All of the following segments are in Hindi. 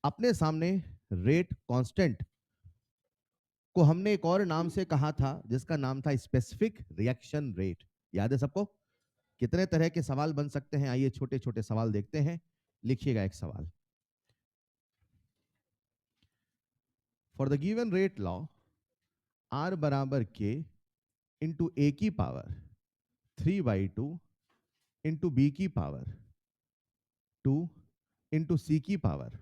अपने सामने रेट कांस्टेंट को हमने एक और नाम से कहा था जिसका नाम था स्पेसिफिक रिएक्शन रेट। याद है सबको? कितने तरह के सवाल बन सकते हैं, आइए छोटे छोटे सवाल देखते हैं। लिखिएगा एक सवाल। For the given rate law R बराबर के इंटू ए की पावर 3/2 इंटू बी की पावर 2 इंटू सी की power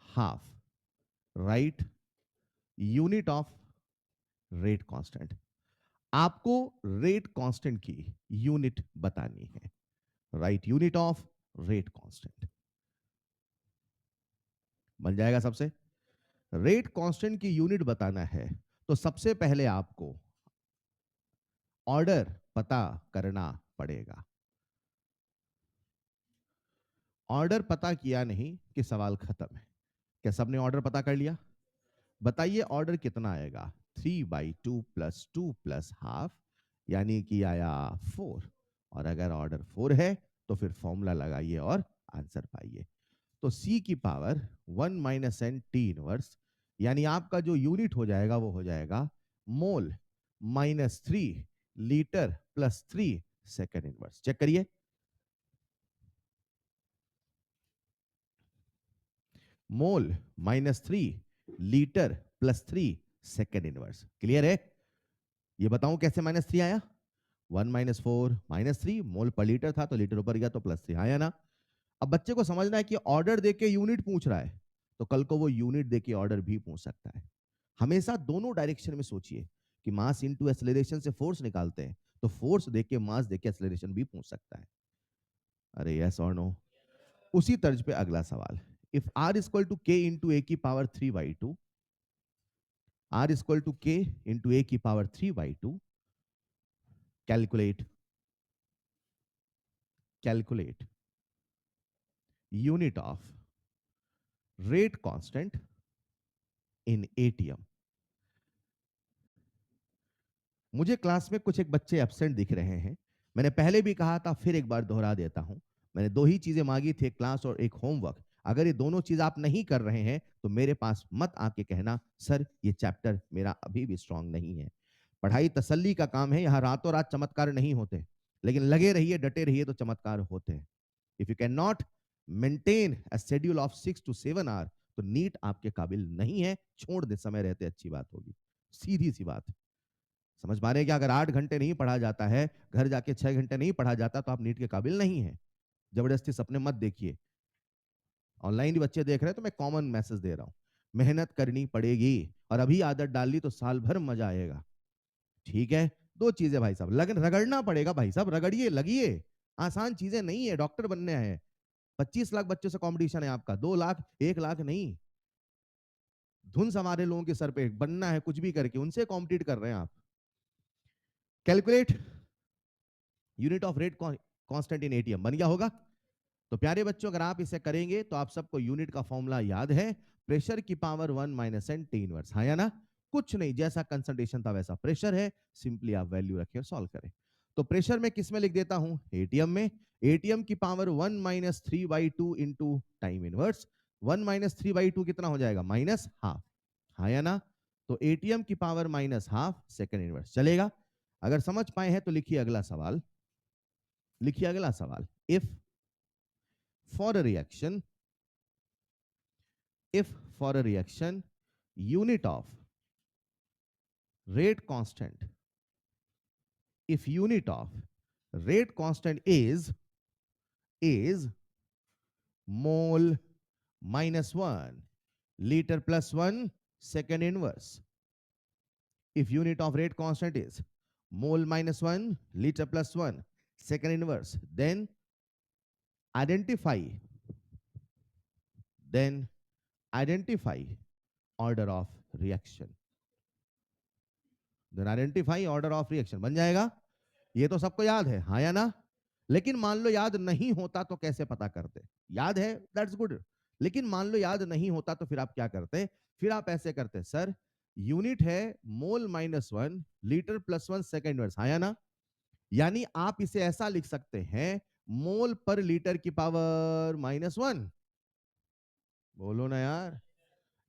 half, right unit of rate constant. आपको रेट कांस्टेंट की यूनिट बतानी है। Right unit of rate constant बन जाएगा सबसे। रेट कांस्टेंट की यूनिट बताना है तो सबसे पहले आपको ऑर्डर पता करना पड़ेगा। ऑर्डर पता किया नहीं कि सवाल खत्म है। क्या सबने ऑर्डर पता कर लिया? बताइए ऑर्डर कितना आएगा? 3/2 प्लस 2 प्लस हाफ, यानी कि आया 4। और अगर ऑर्डर 4 है तो फिर फॉर्मूला लगाइए और आंसर पाइए। तो सी की power 1 minus N T inverse, यानी आपका जो यूनिट हो जाएगा वो हो जाएगा mole minus 3 litre plus 3 second inverse. Check करिए। Mole minus 3 litre plus 3 second inverse. Clear है? ये बताऊं कैसे माइनस 3 आया? 1 - 4 -3 मोल पर लीटर था तो लीटर ऊपर गया तो प्लस 3 आया ना। अब बच्चे को समझना है कि ऑर्डर देके यूनिट पूछ रहा है तो कल को वो यूनिट देके ऑर्डर भी पूछ सकता है। हमेशा दोनों डायरेक्शन में सोचिए कि मास इनटू एक्सेलरेशन से फोर्स निकालते हैं तो फोर्स देके मास देके एक्सेलरेशन भी पूछ सकता है। अरे यस और नो? उसी तर्ज पे अगला सवाल। इफ आर इक्वल टू के इंटू ए की पावर 3/2, आर इक्वल टू के इंटू ए की power 3/2, calculate calculate unit of rate constant in ATM. मुझे क्लास में कुछ एक बच्चे एब्सेंट दिख रहे हैं। मैंने पहले भी कहा था, फिर एक बार दोहरा देता हूं। मैंने दो ही चीजें मांगी थी, क्लास और एक होमवर्क। अगर ये दोनों चीज आप नहीं कर रहे हैं तो मेरे पास मत आके कहना सर ये चैप्टर मेरा अभी भी स्ट्रांग नहीं है। पढ़ाई तसल्ली का काम है, यहां रातों रात चमत्कार नहीं होते, लेकिन लगे रहिए डटे रहिए तो चमत्कार होते हैं। If you cannot maintain a schedule of 6 to 7 hour तो नीट आपके काबिल नहीं है। छोड़ दे, समय रहते अच्छी बात होगी। सीधी सी बात। समझ पा रहे हैं कि अगर 8 घंटे नहीं पढ़ा जाता है, घर जाके 6 घंटे नहीं पढ़ा जाता तो आप नीट के काबिल नहीं है। जबरदस्ती सपने मत देखिए। ऑनलाइन भी बच्चे देख रहे हैं तो मैं कॉमन मैसेज दे रहा हूं, मेहनत करनी पड़ेगी और अभी आदत डाल ली तो साल भर मजा आएगा। ठीक है? दो चीजें भाई साहब, लगन रगड़ना पड़ेगा भाई साहब, रगड़िए लगिए। आसान चीजें नहीं है, डॉक्टर बनने हैं। 25 लाख बच्चों से कंपटीशन है आपका, 2 लाख 1 लाख नहीं। धुन सवारे लोगों के सर पे बनना है, कुछ भी करके उनसे कॉम्पिटिट कर रहे हैं आप। Calculate unit of rate constant in ATM बन गया होगा। तो प्यारे बच्चों अगर आप इसे करेंगे तो आप सबको यूनिट का फॉर्मूला याद है, प्रेशर की power 1 minus N T inverse. हाँ या ना? कुछ नहीं, जैसा कंसंट्रेशन था वैसा प्रेशर है, सिंपली आप वैल्यू रखें और सॉल्व करें। तो प्रेशर में किस में लिख देता हूं? एटीएम में। एटीएम की पावर 1 - 3/2 इंटू टाइम इनवर्स। 1 - 3/2 कितना हो जाएगा? -हाफ। हाँ या ना? तो एटीएम की पावर -हाफ सेकेंड इनवर्स चलेगा। अगर समझ पाए हैं तो लिखिए अगला सवाल। लिखिए अगला सवाल। If for a reaction, if for a reaction unit of rate constant, if unit of rate constant is mole -1 liter plus 1 second inverse, if unit of rate constant is mole -1 liter plus 1 second inverse, identify then identify order of reaction, then identify order of reaction बन जाएगा। ये तो सबको याद है, हाँ या ना? लेकिन मान लो याद नहीं होता तो कैसे पता करते? याद है, दैट्स गुड। लेकिन मान लो याद नहीं होता तो फिर आप क्या करते? फिर आप ऐसे करते, सर यूनिट है मोल -1 लीटर प्लस 1 सेकेंड इनवर्स। हाँ या ना? यानी आप इसे ऐसा लिख सकते हैं, मोल पर लीटर की पावर -1 बोलो ना यार।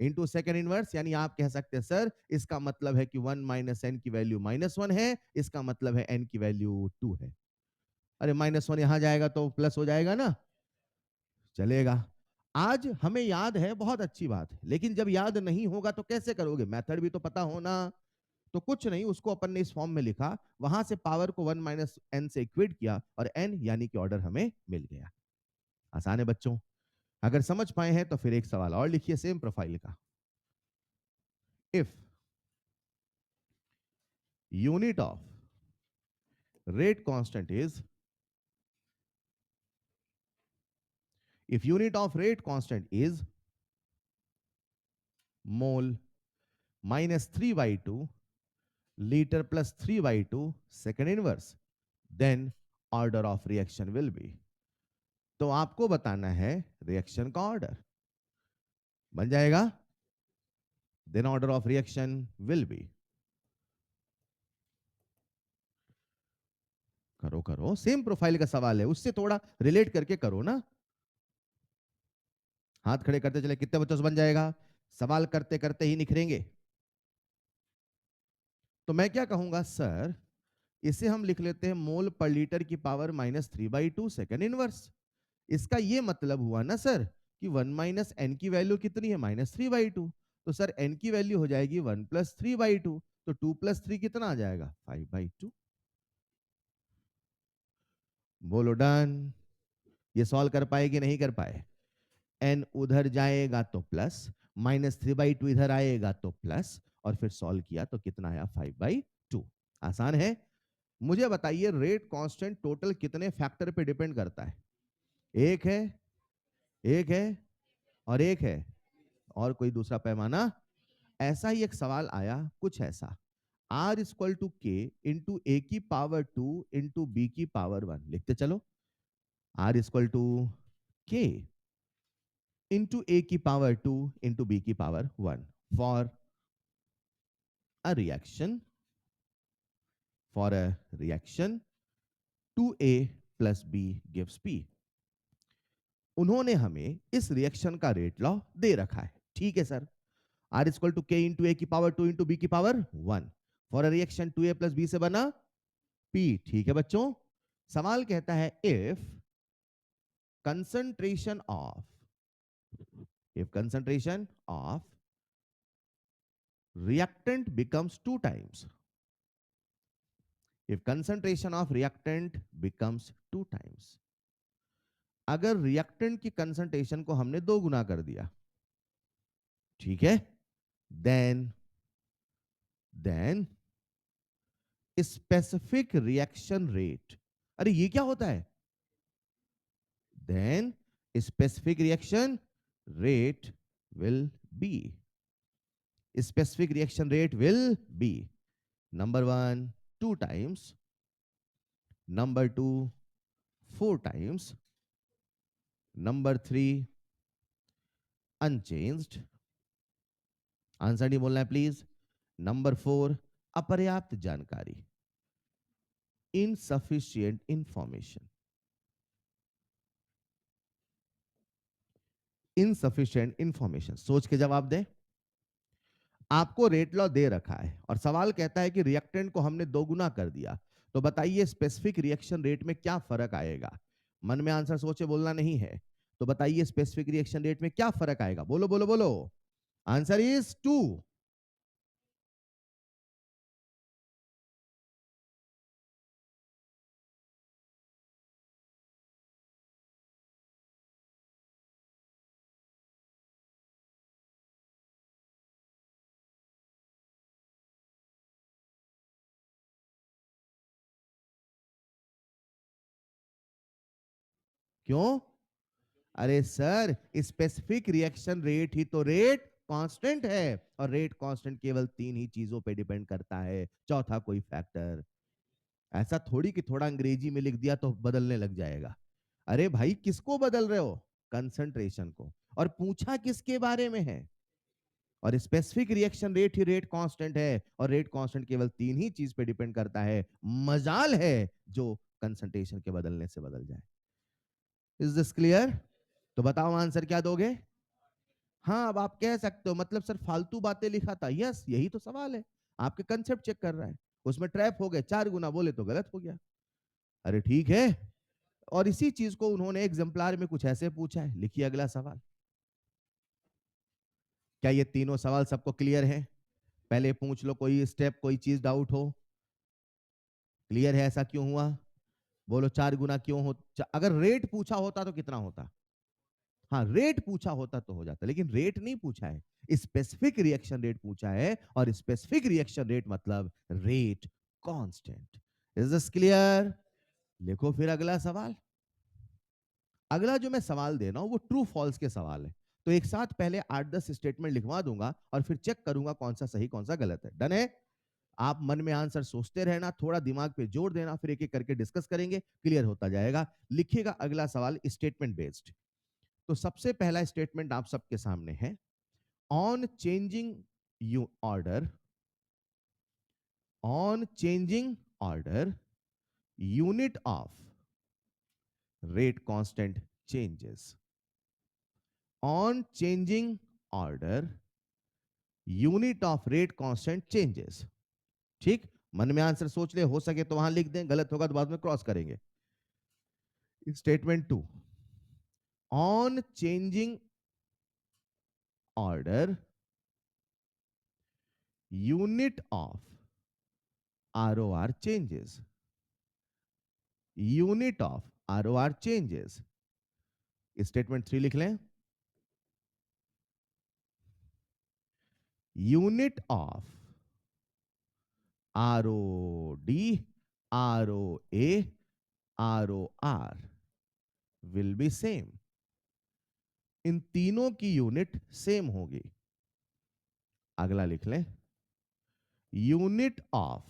इंटू सेकेंड इनवर्स, यानी आप कह सकते हैं सर इसका मतलब है कि 1 - n की वैल्यू -1 है, इसका मतलब है n की वैल्यू 2 है। अरे -1 यहां जाएगा तो प्लस हो जाएगा ना, चलेगा। आज हमें याद है, बहुत अच्छी बात है, लेकिन जब याद नहीं होगा तो कैसे करोगे? मेथड भी तो पता होना। तो कुछ नहीं, उसको अपन ने इस फॉर्म में लिखा, वहां से पावर को 1 - n से इक्वेट किया और n यानी कि ऑर्डर हमें मिल गया। आसान है बच्चों। अगर समझ पाए हैं तो फिर एक सवाल और लिखिए सेम प्रोफाइल का। If unit of rate constant is if unit of rate constant is mole minus 3 by 2 liter plus 3 by 2 second inverse, then order of reaction will be। तो आपको बताना है रिएक्शन का ऑर्डर बन जाएगा, then order of reaction will be। करो करो, सेम प्रोफाइल का सवाल है, उससे थोड़ा रिलेट करके करो ना। हाथ खड़े करते चले, कितने बच्चों से बन जाएगा? सवाल करते करते ही निखरेंगे। तो मैं क्या कहूंगा सर, इसे हम लिख लेते हैं मोल पर लीटर की पावर -3/2 सेकेंड इनवर्स। इसका ये मतलब हुआ ना सर कि 1 - n की वैल्यू कितनी है? -3/2। तो सर n की वैल्यू हो जाएगी 1 + 3/2। तो 2 + 3 कितना आ जाएगा? 5/2। बोलो डन। ये सॉल्व कर पाए कि नहीं कर पाए? n उधर जाएगा तो प्लस, -3/2 इधर आएगा तो प्लस, और फिर सॉल्व किया तो कितना आया? 5/2। आसान है। मुझे बताइए रेट कांस्टेंट टोटल कितने फैक्टर पे डिपेंड करता है? एक है, एक है, और एक है, और कोई दूसरा पैमाना? ऐसा ही एक सवाल आया कुछ ऐसा, r = k × a⁻² × b⁻1 लिखते चलो। r = k × a⁻² × b⁻1 a reaction for a reaction 2a plus b gives p। उन्होंने हमें इस रिएक्शन का रेट लॉ दे रखा है, ठीक है sir. r = k × a⁻² × b⁻1 for a reaction 2a plus b से बना p, ठीक है बच्चों। सवाल कहता है if concentration of reactant becomes 2 times, if concentration of reactant becomes 2 times, अगर रिएक्टेंट की कंसंट्रेशन को हमने 2 गुना कर दिया, ठीक है, देन स्पेसिफिक रिएक्शन रेट, अरे ये क्या होता है? Then specific reaction rate will be, number 1 2 times, number 2 4 times, number 3 unchanged, answer नहीं बोलना है प्लीज। नंबर 4 अपर्याप्त जानकारी, इनसफिशिएंट इंफॉर्मेशन, सोच के जवाब दें। आपको रेट लॉ दे रखा है और सवाल कहता है कि रिएक्टेंट को हमने 2 गुना कर दिया, तो बताइए स्पेसिफिक रिएक्शन रेट में क्या फर्क आएगा? मन में आंसर सोचे, बोलना नहीं है। तो बताइए स्पेसिफिक रिएक्शन रेट में क्या फर्क आएगा? बोलो बोलो बोलो। Answer is 2। क्यों? अरे सर, स्पेसिफिक रिएक्शन रेट ही तो रेट कांस्टेंट है, और रेट कांस्टेंट केवल 3 ही चीजों पे डिपेंड करता है, चौथा कोई फैक्टर। ऐसा थोड़ी कि थोड़ा अंग्रेजी में लिख दिया तो बदलने लग जाएगा। अरे भाई, किसको बदल रहे हो? कंसंट्रेशन को। और पूछा किसके बारे में है? और स्पेसिफिक रिएक्शन रेट ही रेट कांस्टेंट है, और रेट कांस्टेंट केवल 3 ही चीज पे डिपेंड करता है, मजाल है जो कंसंट्रेशन के बदलने से बदल जाए। Is this clear? तो बताओ आंसर क्या दोगे? हाँ, अब आप कह सकते हो मतलब सर फालतू बातें लिखा था। यस, यही तो सवाल है। आपके कंसेप्ट चेक कर रहा है। उसमें ट्रैप हो गए, 4 गुना बोले तो गलत हो गया। अरे ठीक है। और इसी चीज को उन्होंने एग्जाम्पलार में कुछ ऐसे पूछा है। लिखिए अगला सवाल। क्या ये तीनों सवाल सबको क्लियर है? पहले पूछ लो, कोई स्टेप कोई चीज डाउट हो। क्लियर है ऐसा क्यों हुआ? बोलो 4 गुना क्यों हो? अगर रेट पूछा होता तो कितना होता? हाँ, रेट पूछा होता तो हो जाता, लेकिन रेट नहीं पूछा है, स्पेसिफिक रिएक्शन रेट पूछा है। और स्पेसिफिक रिएक्शन रेट मतलब rate constant. Is this clear? लिखो फिर अगला सवाल। अगला जो मैं सवाल दे रहा हूं वो ट्रू फॉल्स के सवाल है। तो एक साथ पहले 8-10 स्टेटमेंट लिखवा दूंगा और फिर चेक करूंगा कौन सा सही कौन सा गलत है। डन है? आप मन में आंसर सोचते रहना, थोड़ा दिमाग पे जोर देना, फिर एक एक करके डिस्कस करेंगे, क्लियर होता जाएगा। लिखिएगा अगला सवाल स्टेटमेंट बेस्ड। तो सबसे पहला स्टेटमेंट आप सबके सामने है। On changing you order, on changing order, unit of rate constant changes. On changing order, unit of rate constant changes. ठीक, मन में आंसर सोच ले, हो सके तो वहां लिख दें, गलत होगा तो बाद में क्रॉस करेंगे। Statement 2, on changing order, unit of ROR changes, unit of ROR changes। Statement 3 लिख लें। Unit of ROD, ROA, ROR will be same. इन तीनों की यूनिट सेम होगी। अगला लिख लें। यूनिट ऑफ,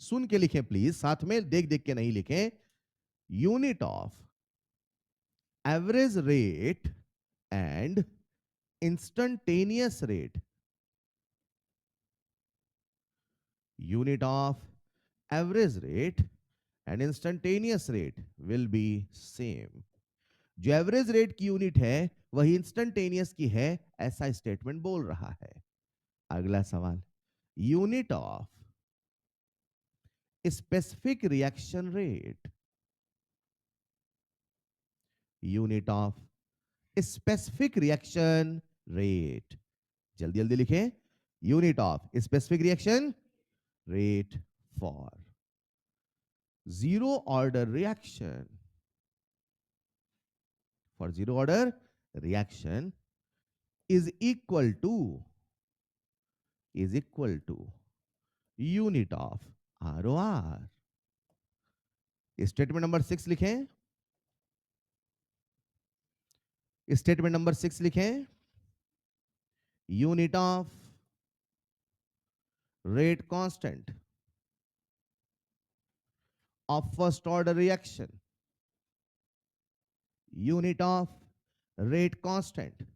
सुन के लिखें प्लीज, साथ में देख देख के नहीं लिखें। Unit of average rate and instantaneous rate, unit of average rate and instantaneous rate will be same। जो एवरेज रेट की यूनिट है वही इंस्टेंटेनियस की है, ऐसा स्टेटमेंट बोल रहा है। अगला सवाल, unit of specific reaction rate, unit of specific reaction rate. जल्दी जल्दी लिखें। Unit of specific reaction rate for zero order reaction, for zero order reaction is equal to unit of ROR। Statement number 6 लिखें। स्टेटमेंट नंबर 6 लिखें। Unit of rate constant of first order reaction, unit of rate constant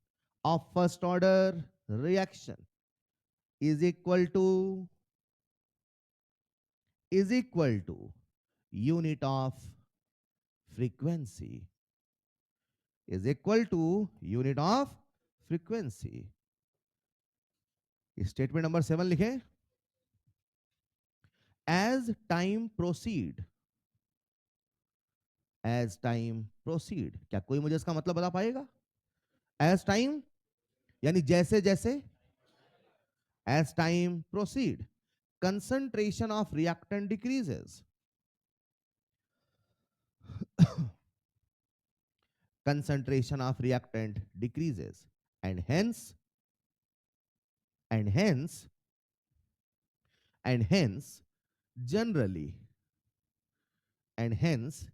of first order reaction is equal to unit of frequency, is equal to unit of frequency। Statement number 7 लिखें। As time proceed, as time proceed, क्या कोई मुझे इसका मतलब बता पाएगा? एज टाइम यानी जैसे जैसे, as time proceed concentration of reactant decreases, concentration of reactant decreases, and hence and hence and hence generally and hence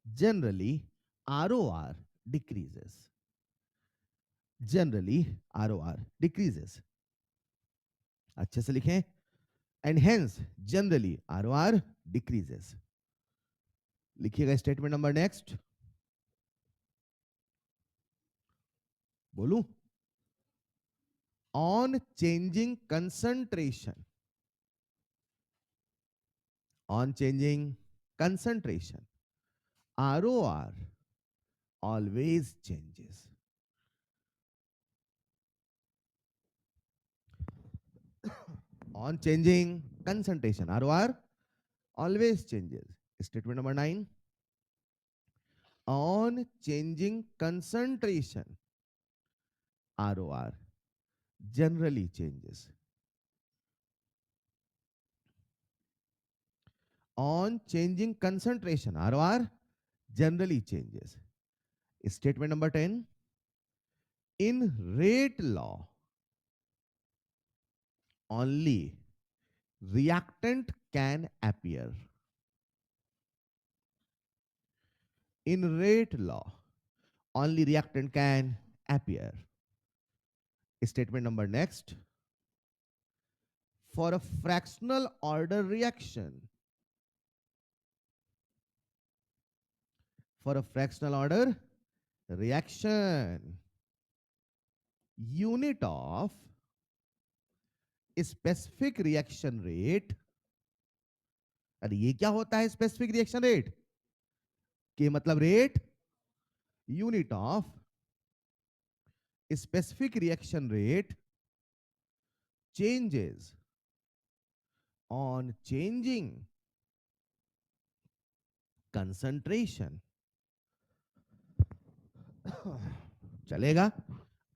generally ROR decreases, generally ROR decreases। अच्छे से लिखें। and hence generally ROR decreases। लिखिएगा स्टेटमेंट नंबर नेक्स्ट। बोलूं? on changing concentration, on changing concentration ROR always changes। On changing concentration, ROR always changes. Statement number 9. On changing concentration, ROR generally changes. On changing concentration, ROR generally changes. Statement number 10. In rate law, only reactant can appear. In rate law, only reactant can appear. Statement number next. For a fractional order reaction, for a fractional order reaction, unit of specific reaction rate, अरे ये क्या होता है स्पेसिफिक रिएक्शन रेट के मतलब rate unit of specific reaction rate changes on changing concentration. चलेगा,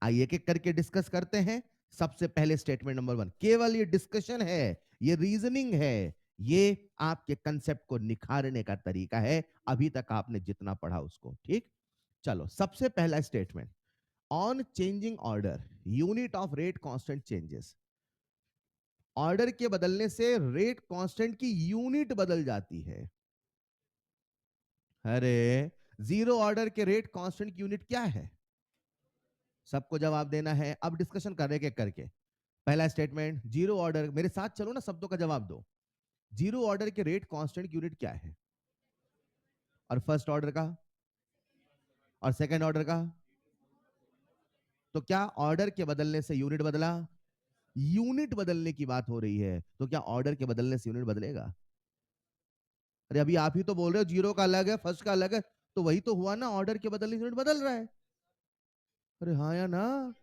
आइए एक एक करके डिस्कस करते हैं। सबसे पहले स्टेटमेंट नंबर 1, केवल ये डिस्कशन है, ये रीजनिंग है, ये आपके कंसेप्ट को निखारने का तरीका है, अभी तक आपने जितना पढ़ा उसको। ठीक, चलो सबसे पहला statement, on changing order unit of rate constant changes. Order के बदलने से रेट कांस्टेंट की यूनिट बदल जाती है। अरे जीरो ऑर्डर के रेट कांस्टेंट की यूनिट क्या है? सबको जवाब देना है। अब डिस्कशन कर रहे करके। पहला स्टेटमेंट, जीरो ऑर्डर, मेरे साथ चलो ना, शब्दों का जवाब दो। जीरो ऑर्डर के रेट कांस्टेंट की यूनिट क्या है? और फर्स्ट ऑर्डर का और सेकंड ऑर्डर का? तो क्या ऑर्डर के बदलने से यूनिट बदला? यूनिट बदलने की बात हो रही है, तो क्या ऑर्डर के बदलने से यूनिट बदलेगा? अरे अभी आप ही तो बोल रहे हो जीरो का अलग है, फर्स्ट का अलग है, तो वही तो हुआ ना, ऑर्डर के बदलने से यूनिट बदल रहा है। अरे हाँ या ना?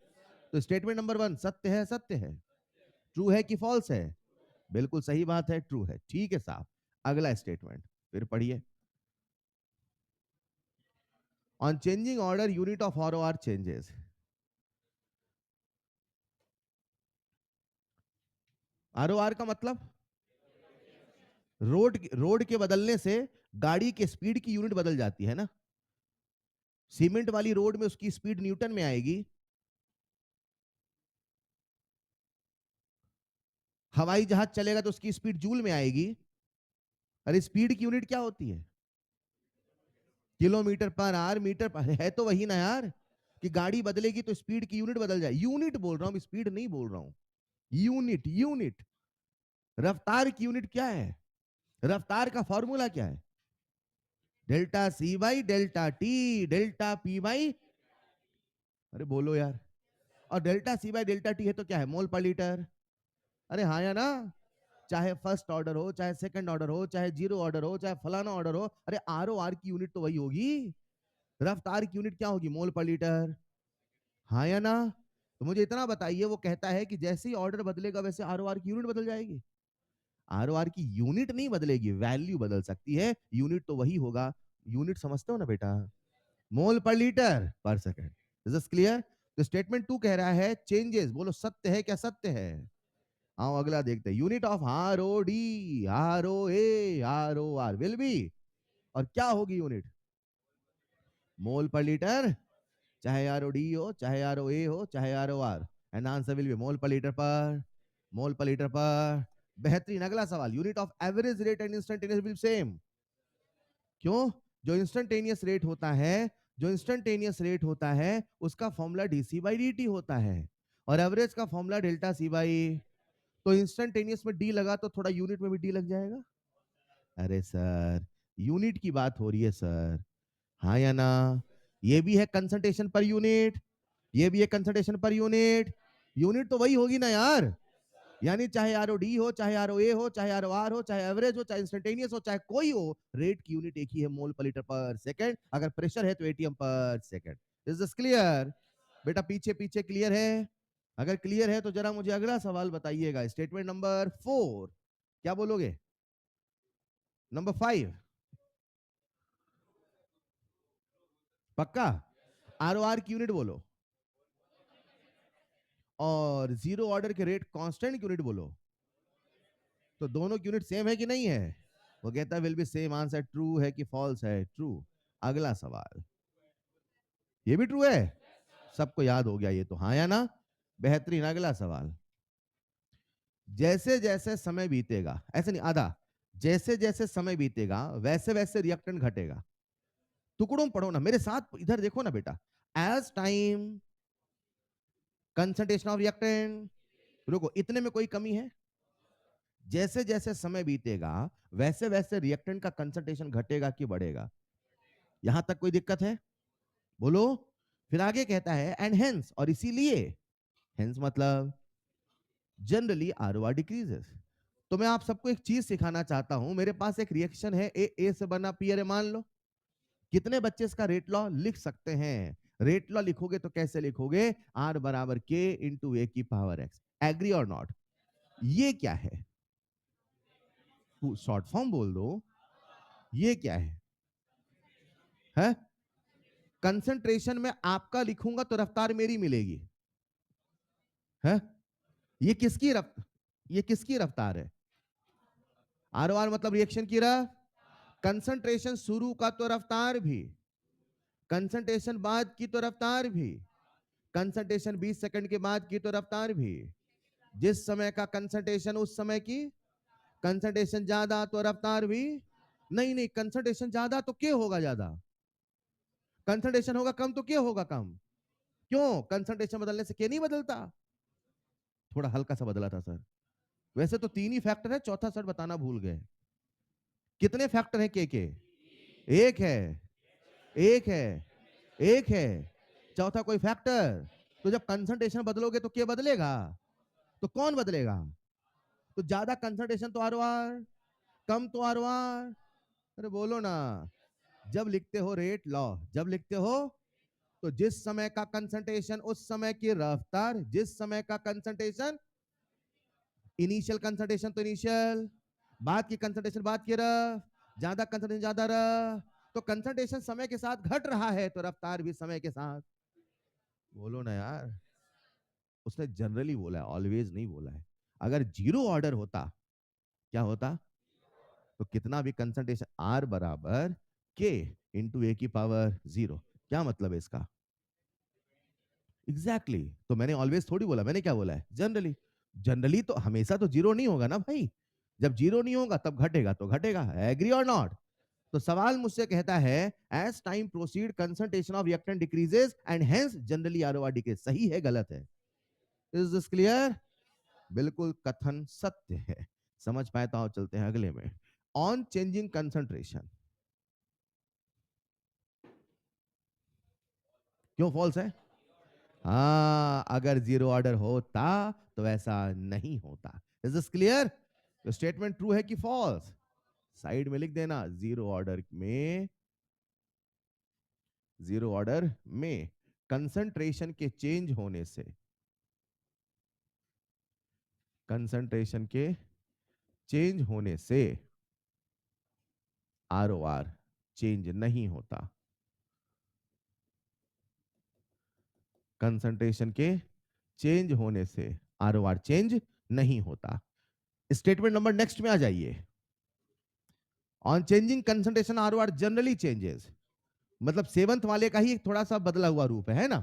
तो स्टेटमेंट नंबर 1 सत्य है, सत्य है, ट्रू है कि फॉल्स है? बिल्कुल सही बात है, ट्रू है। ठीक है साहब, अगला स्टेटमेंट फिर पढ़िए। On changing order unit of R changes. R का मतलब रोड के बदलने से गाड़ी के स्पीड की यूनिट बदल जाती है ना। सीमेंट वाली रोड में उसकी स्पीड न्यूटन में आएगी, हवाई जहाज चलेगा तो उसकी स्पीड जूल में आएगी। अरे स्पीड की यूनिट क्या होती है? किलोमीटर पर आवर, मीटर पर, है तो वही ना यार, कि गाड़ी बदलेगी तो स्पीड की यूनिट बदल जाए। यूनिट बोल रहा हूं, स्पीड नहीं बोल रहा हूं। Unit, unit. रफ्तार की यूनिट क्या है? रफ्तार का फॉर्मूला क्या है? Delta C by delta T, delta P by, अरे बोलो यार। और delta C by delta T है तो क्या है? मोल पर लीटर। अरे हाँ या ना? चाहे फर्स्ट ऑर्डर हो, चाहे सेकंड ऑर्डर हो, चाहे जीरो ऑर्डर हो, चाहे फलाना ऑर्डर हो, अरे आर ओ आर की यूनिट तो वही होगी। रफ्तार की यूनिट क्या होगी? मोल पर लीटर। हाँ या ना? तो मुझे इतना बताइए, वो कहता है कि जैसे ही ऑर्डर बदलेगा वैसे आर ओ आर की यूनिट बदल जाएगी। आर ओ आर की यूनिट नहीं बदलेगी, वैल्यू बदल सकती है, यूनिट तो वही होगा। यूनिट समझते हो ना बेटा? मोल per litre per second. Is this clear? तो स्टेटमेंट 2 कह रहा है चेंजेस, बोलो सत्य है क्या? सत्य है। आओ अगला देखते हैं। Unit of R O D, R O A, R O R will be, और क्या होगी यूनिट? मोल पर लीटर, चाहे आर ओ डी हो, चाहे आर ओ ए हो, चाहे R O R, and answer will be mole per litre पर, मोल पर लीटर पर। बेहतरीन। अगला सवाल, unit of average rate and instantaneous will same. क्यों? जो इंस्टेंटेनियस रेट होता है, जो इंस्टेंटेनियस रेट होता है उसका फॉर्मूला डीसी बाई डी होता है, और एवरेज का फॉर्मूला डेल्टा सी बाई। तो इंस्टेंटेनियस में डी लगा तो थोड़ा यूनिट में भी डी लग जाएगा। अरे सर, यूनिट की बात हो रही है सर, हाँ या ना? ये भी है कंसंट्रेशन पर यूनिट, ये भी है कंसंट्रेशन पर यूनिट। यूनिट तो वही होगी ना यार, यानी चाहे आर ओ डी हो, चाहे आर ओ ए हो, चाहे आर ओ आर हो, चाहे एवरेज हो, चाहे इंस्टेंटेनियस हो, चाहे कोई हो, रेट की यूनिट एक ही है, मोल पर लीटर पर सेकंड। अगर प्रेशर है तो एटीएम पर सेकंड। Is this clear? बेटा पीछे पीछे क्लियर है? अगर क्लियर है तो जरा मुझे अगला सवाल बताइएगा। स्टेटमेंट नंबर 4, क्या बोलोगे? नंबर 5 पक्का? आरओआर की यूनिट बोलो और जीरो ऑर्डर के रेट कांस्टेंट की यूनिट बोलो। तो दोनों की यूनिट सेम है कि नहीं है? वो कहता है will be same. Answer true है कि फॉल्स है? ट्रू। अगला सवाल, ये भी ट्रू है, सबको याद हो गया ये तो, हाँ या ना? बेहतरीन। अगला सवाल, जैसे जैसे समय बीतेगा, ऐसे नहीं आधा, जैसे जैसे समय बीतेगा वैसे वैसे रिएक्टेंट घटेगा। टुकड़ों में पढ़ो ना, मेरे साथ इधर देखो ना बेटा। As time concentration of reactant, रुको, इतने में कोई कमी है? जैसे जैसे समय बीतेगा वैसे वैसे रिएक्टेंट का कंसंट्रेशन घटेगा कि बढ़ेगा? यहां तक कोई दिक्कत है? बोलो। फिर आगे कहता है एंड हेंस, और इसीलिए, हेंस मतलब जनरली आरओआर डिक्रीजेस। तो मैं आप सबको एक चीज सिखाना चाहता हूं। मेरे पास एक रिएक्शन है, ए से बना पी, अरे मान लो। कितने बच्चे इसका रेट लॉ लिख सकते हैं? रेट लॉ लिखोगे तो कैसे लिखोगे? आर बराबर के इंटू ए की पावर एक्स। एग्री और नॉट? ये क्या है? शॉर्ट फॉर्म बोल दो। ये क्या है? कंसंट्रेशन में आपका लिखूंगा तो रफ्तार मेरी मिलेगी है? ये किसकी ये किसकी रफ्तार है? आर ओ आर मतलब रिएक्शन की कंसंट्रेशन शुरू का तो रफ्तार भी, कंसंट्रेशन बाद की तो रफ्तार भी, कंसंट्रेशन 20 सेकंड के बाद की तो रफ्तार भी। जिस समय का कंसंट्रेशन उस समय की, कंसंट्रेशन ज्यादा तो रफ्तार भी। नहीं नहीं, कंसंट्रेशन ज्यादा तो क्या होगा ज्यादा, कंसंट्रेशन होगा कम तो क्या होगा कम। क्यों? कंसंट्रेशन बदलने से क्या नहीं बदलता? थोड़ा हल्का सा बदला था सर। वैसे तो तीन ही फैक्टर है, चौथा सर बताना भूल गए। कितने फैक्टर है के? एक है, एक है, एक है, चौथा कोई फैक्टर? तो जब कंसंट्रेशन बदलोगे तो क्या बदलेगा? तो कौन बदलेगा? तो ज्यादा कंसंट्रेशन तो आर आर, कम तो आर आर। अरे बोलो ना। जब लिखते हो रेट लॉ, जब लिखते हो तो जिस समय का कंसंट्रेशन उस समय की रफ्तार, जिस समय का कंसंट्रेशन, इनिशियल कंसंट्रेशन तो इनिशियल, बाद की कंसंट्रेशन बाद की रफ, ज्यादा कंसंट्रेशन ज्यादा रफ। तो कंसंट्रेशन समय के साथ घट रहा है तो रफ्तार भी समय के साथ। बोलो ना यार। उसने जनरली बोला है, ऑलवेज नहीं बोला है। अगर जीरो ऑर्डर होता, क्या होता? तो कितना भी कंसंट्रेशन आर बराबर के इंटू ए की पावर जीरो। क्या मतलब है इसका? Exactly exactly। तो मैंने ऑलवेज थोड़ी बोला, मैंने क्या बोला है? जनरली। जनरली तो हमेशा तो जीरो नहीं होगा ना भाई। जब जीरो नहीं होगा तब घटेगा तो घटेगा। एग्री और नॉट? तो सवाल मुझसे कहता है as time proceed concentration of reactant decreases and hence generally ROR decrease. सही है गलत है? Is this clear? बिल्कुल कथन सत्य है। समझ पाए तो आओ चलते हैं अगले में। ऑन चेंजिंग कंसंट्रेशन, क्यों फॉल्स है? हाँ, अगर जीरो ऑर्डर होता तो ऐसा नहीं होता। Is this clear? तो स्टेटमेंट ट्रू है कि फॉल्स? साइड में लिख देना, जीरो ऑर्डर में, जीरो ऑर्डर में कंसंट्रेशन के चेंज होने से, कंसंट्रेशन के चेंज होने से आरओआर चेंज नहीं होता। कंसंट्रेशन के चेंज होने से आरओआर चेंज नहीं होता। स्टेटमेंट नंबर नेक्स्ट में आ जाइए। On changing concentration ROR generally changes, मतलब सेवंथ वाले का ही थोड़ा सा बदला हुआ रूप है ना?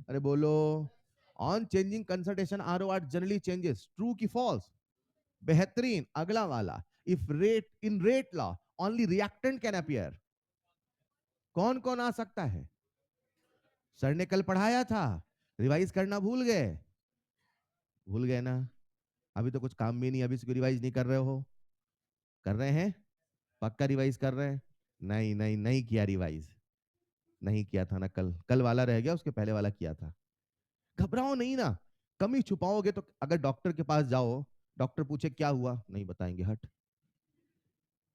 अरे बोलो। On changing concentration ROR generally changes, true की फॉल्स? बेहतरीन। अगला वाला, if rate in rate law only reactant can appear, कौन कौन आ सकता है? सर ने कल पढ़ाया था, रिवाइज करना भूल गए? भूल गए ना? अभी तो कुछ काम भी नहीं, अभी से रिवाइज नहीं कर रहे हो? कर रहे हैं? पक्का रिवाइज कर रहे हैं? नहीं नहीं नहीं किया रिवाइज, नहीं किया था ना, कल कल वाला रह गया, उसके पहले वाला किया था। घबराओ नहीं ना। कमी छुपाओगे तो, अगर डॉक्टर के पास जाओ, डॉक्टर पूछे क्या हुआ, नहीं बताएंगे, हट।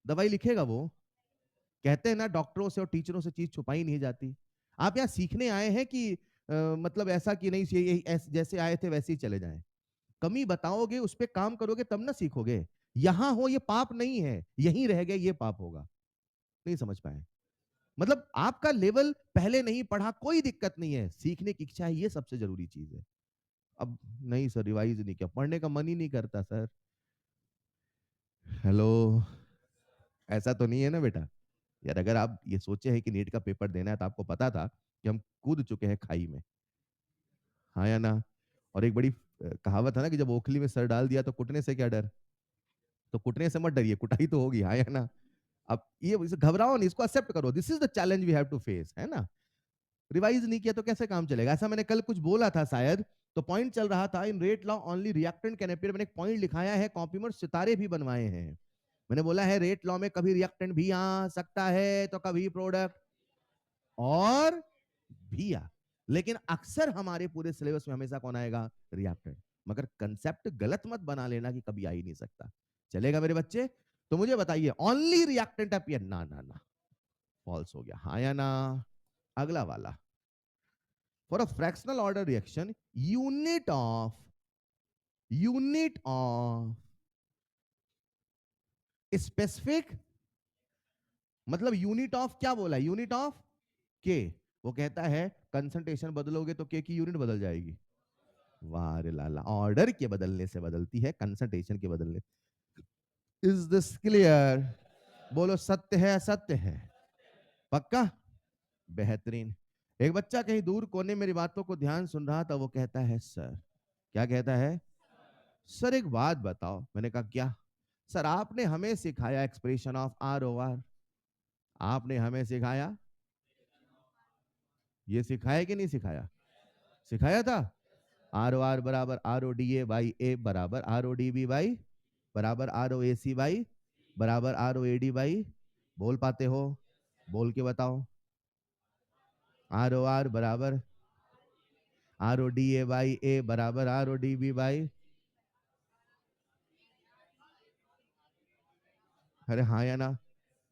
दवाई लिखेगा वो? कहते हैं ना डॉक्टरों से और टीचरों से चीज छुपाई नहीं जाती। आप यहाँ सीखने आए हैं कि मतलब ऐसा कि नहीं जैसे आए थे वैसे ही चले जाएं। कमी बताओगे, उस पे काम करोगे तब ना सीखोगे। यहां हो ये पाप नहीं है, यहीं रह गए ये पाप होगा। नहीं समझ पाए? मतलब आपका लेवल पहले नहीं पढ़ा, कोई दिक्कत नहीं है, सीखने की इच्छा है, ये सबसे जरूरी चीज है। अब नहीं सर, रिवाइज नहीं किया, पढ़ने का मन ही नहीं करता सर। हेलो, ऐसा तो नहीं है ना बेटा? यार अगर आप ये सोचे हैं कि नीट का पेपर देना है तो आपको पता था कि हम कूद चुके हैं खाई में, हाँ या ना? और एक बड़ी कहावत है ना कि जब ओखली में सर डाल दिया तो कुटने से क्या डर। तो कुटने से मत डरिए, कुटाई तो होगी, हाँ या ना? अब ये घबराओ नहीं, इसको एक्सेप्ट करो, this is the challenge we have to face, है ना? रिवाइज नहीं किया तो कैसे काम चलेगा? ऐसा मैंने कल कुछ बोला था शायद, तो पॉइंट चल रहा था in rate law only reactant can appear. मैंने एक पॉइंट लिखाया है, कॉपी में सितारे भी बनवाए हैं। मैंने बोला है रेट लॉ में कभी रिएक्टेंट भी आ सकता है तो कभी प्रोडक्ट और भी आ, लेकिन अक्सर हमारे पूरे सिलेबस में हमेशा कौन आएगा? रिएक्टेंट। मगर कंसेप्ट गलत मत बना लेना कि कभी आ ही नहीं सकता। चलेगा मेरे बच्चे? तो मुझे बताइए, ओनली रिएक्टेंट अपीयर, ना ना ना, फॉल्स हो गया, हाँ या ना? अगला वाला, for a fractional order reaction, unit of specific, मतलब यूनिट ऑफ क्या बोला? यूनिट ऑफ के। वो कहता है कंसंट्रेशन बदलोगे तो के की यूनिट बदल जाएगी। वाह रे लाला, ऑर्डर के बदलने से बदलती है, कंसंट्रेशन के बदलने। Is this clear? बोलो सत्य है असत्य है? पक्का? बेहतरीन। एक बच्चा कहीं दूर कोने मेरी बातों को ध्यान सुन रहा था, वो कहता है सर, क्या कहता है? सर एक बात बताओ। मैंने कहा क्या? सर आपने हमें सिखाया expression of R O R, आपने हमें सिखाया, ये सिखाया कि नहीं सिखाया? सिखाया था। आर ओ आर बराबर R O D A by A बराबर R O D B by बराबर R O A C by बराबर R O A D by. बोल पाते हो? बोल के बताओ। आर ओ आर बराबर R O D A by A बराबर R O D B by. अरे हाँ या ना?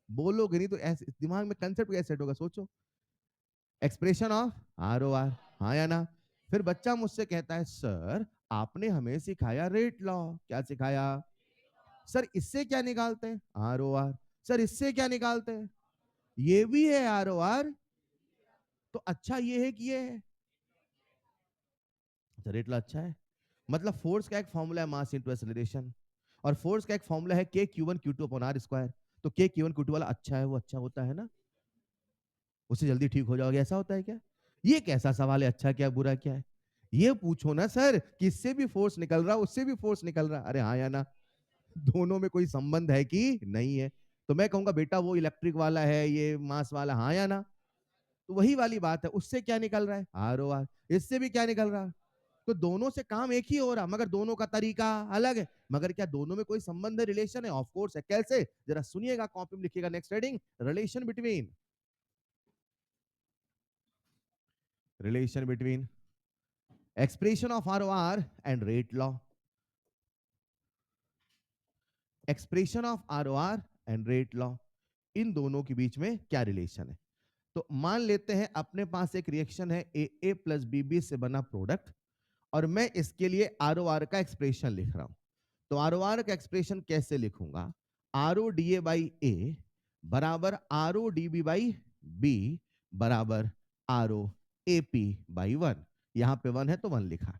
बोलोगे नहीं तो ऐसे दिमाग में कंसेप्ट कैसे सेट होगा, सोचो। Expression of R O R, हाँ या ना? फिर बच्चा मुझसे कहता है सर आपने हमें सिखाया रेट लॉ। क्या सिखाया? सर इससे क्या निकालते हैं? Are O are. सर इससे क्या निकालते हैं? ये भी है आर ओ आर। तो अच्छा ये है कि ये है? अच्छा रेट लॉ अच्छा है। मतलब फोर्स का एक फॉर्मूला है मास इनटू एक्सेलरेशन, और फोर्स का एक फॉर्मूला है K Q one Q two upon R square. तो K Q one Q to वाला अच्छा है, वो अच्छा होता है ना? उससे जल्दी ठीक हो जाओगे, ऐसा होता है क्या? ये कैसा सवाल है, अच्छा क्या बुरा क्या है? ये पूछो ना सर, किससे भी फोर्स निकल रहा उससे भी फोर्स निकल रहा, अरे हाँ या ना? दोनों में कोई संबंध है कि नहीं है? तो मैं कहूंगा बेटा वो इलेक्ट्रिक वाला है, ये मास वाला, हाँ या ना? तो वही वाली बात है, उससे क्या निकल रहा है? R O R. इससे भी क्या निकल रहा है? तो दोनों से काम एक ही हो रहा, मगर दोनों का तरीका अलग है। मगर क्या दोनों में कोई संबंध है, रिलेशन है? ऑफ कोर्स है। कैसे? जरा सुनिएगा, कॉपी में लिखिएगा, next heading, relation between expression of R O R and rate law. Expression of R O R and rate law, इन दोनों के बीच में क्या रिलेशन है? तो मान लेते हैं अपने पास एक रिएक्शन है ए प्लस बी बी से बना प्रोडक्ट, और मैं इसके लिए आर ओ आर का एक्सप्रेशन लिख रहा हूं। तो आर ओ आर का एक्सप्रेशन कैसे लिखूंगा? R O D A by A बराबर R O D B by B बराबर R O A P by one. यहां पे वन है तो वन लिखा।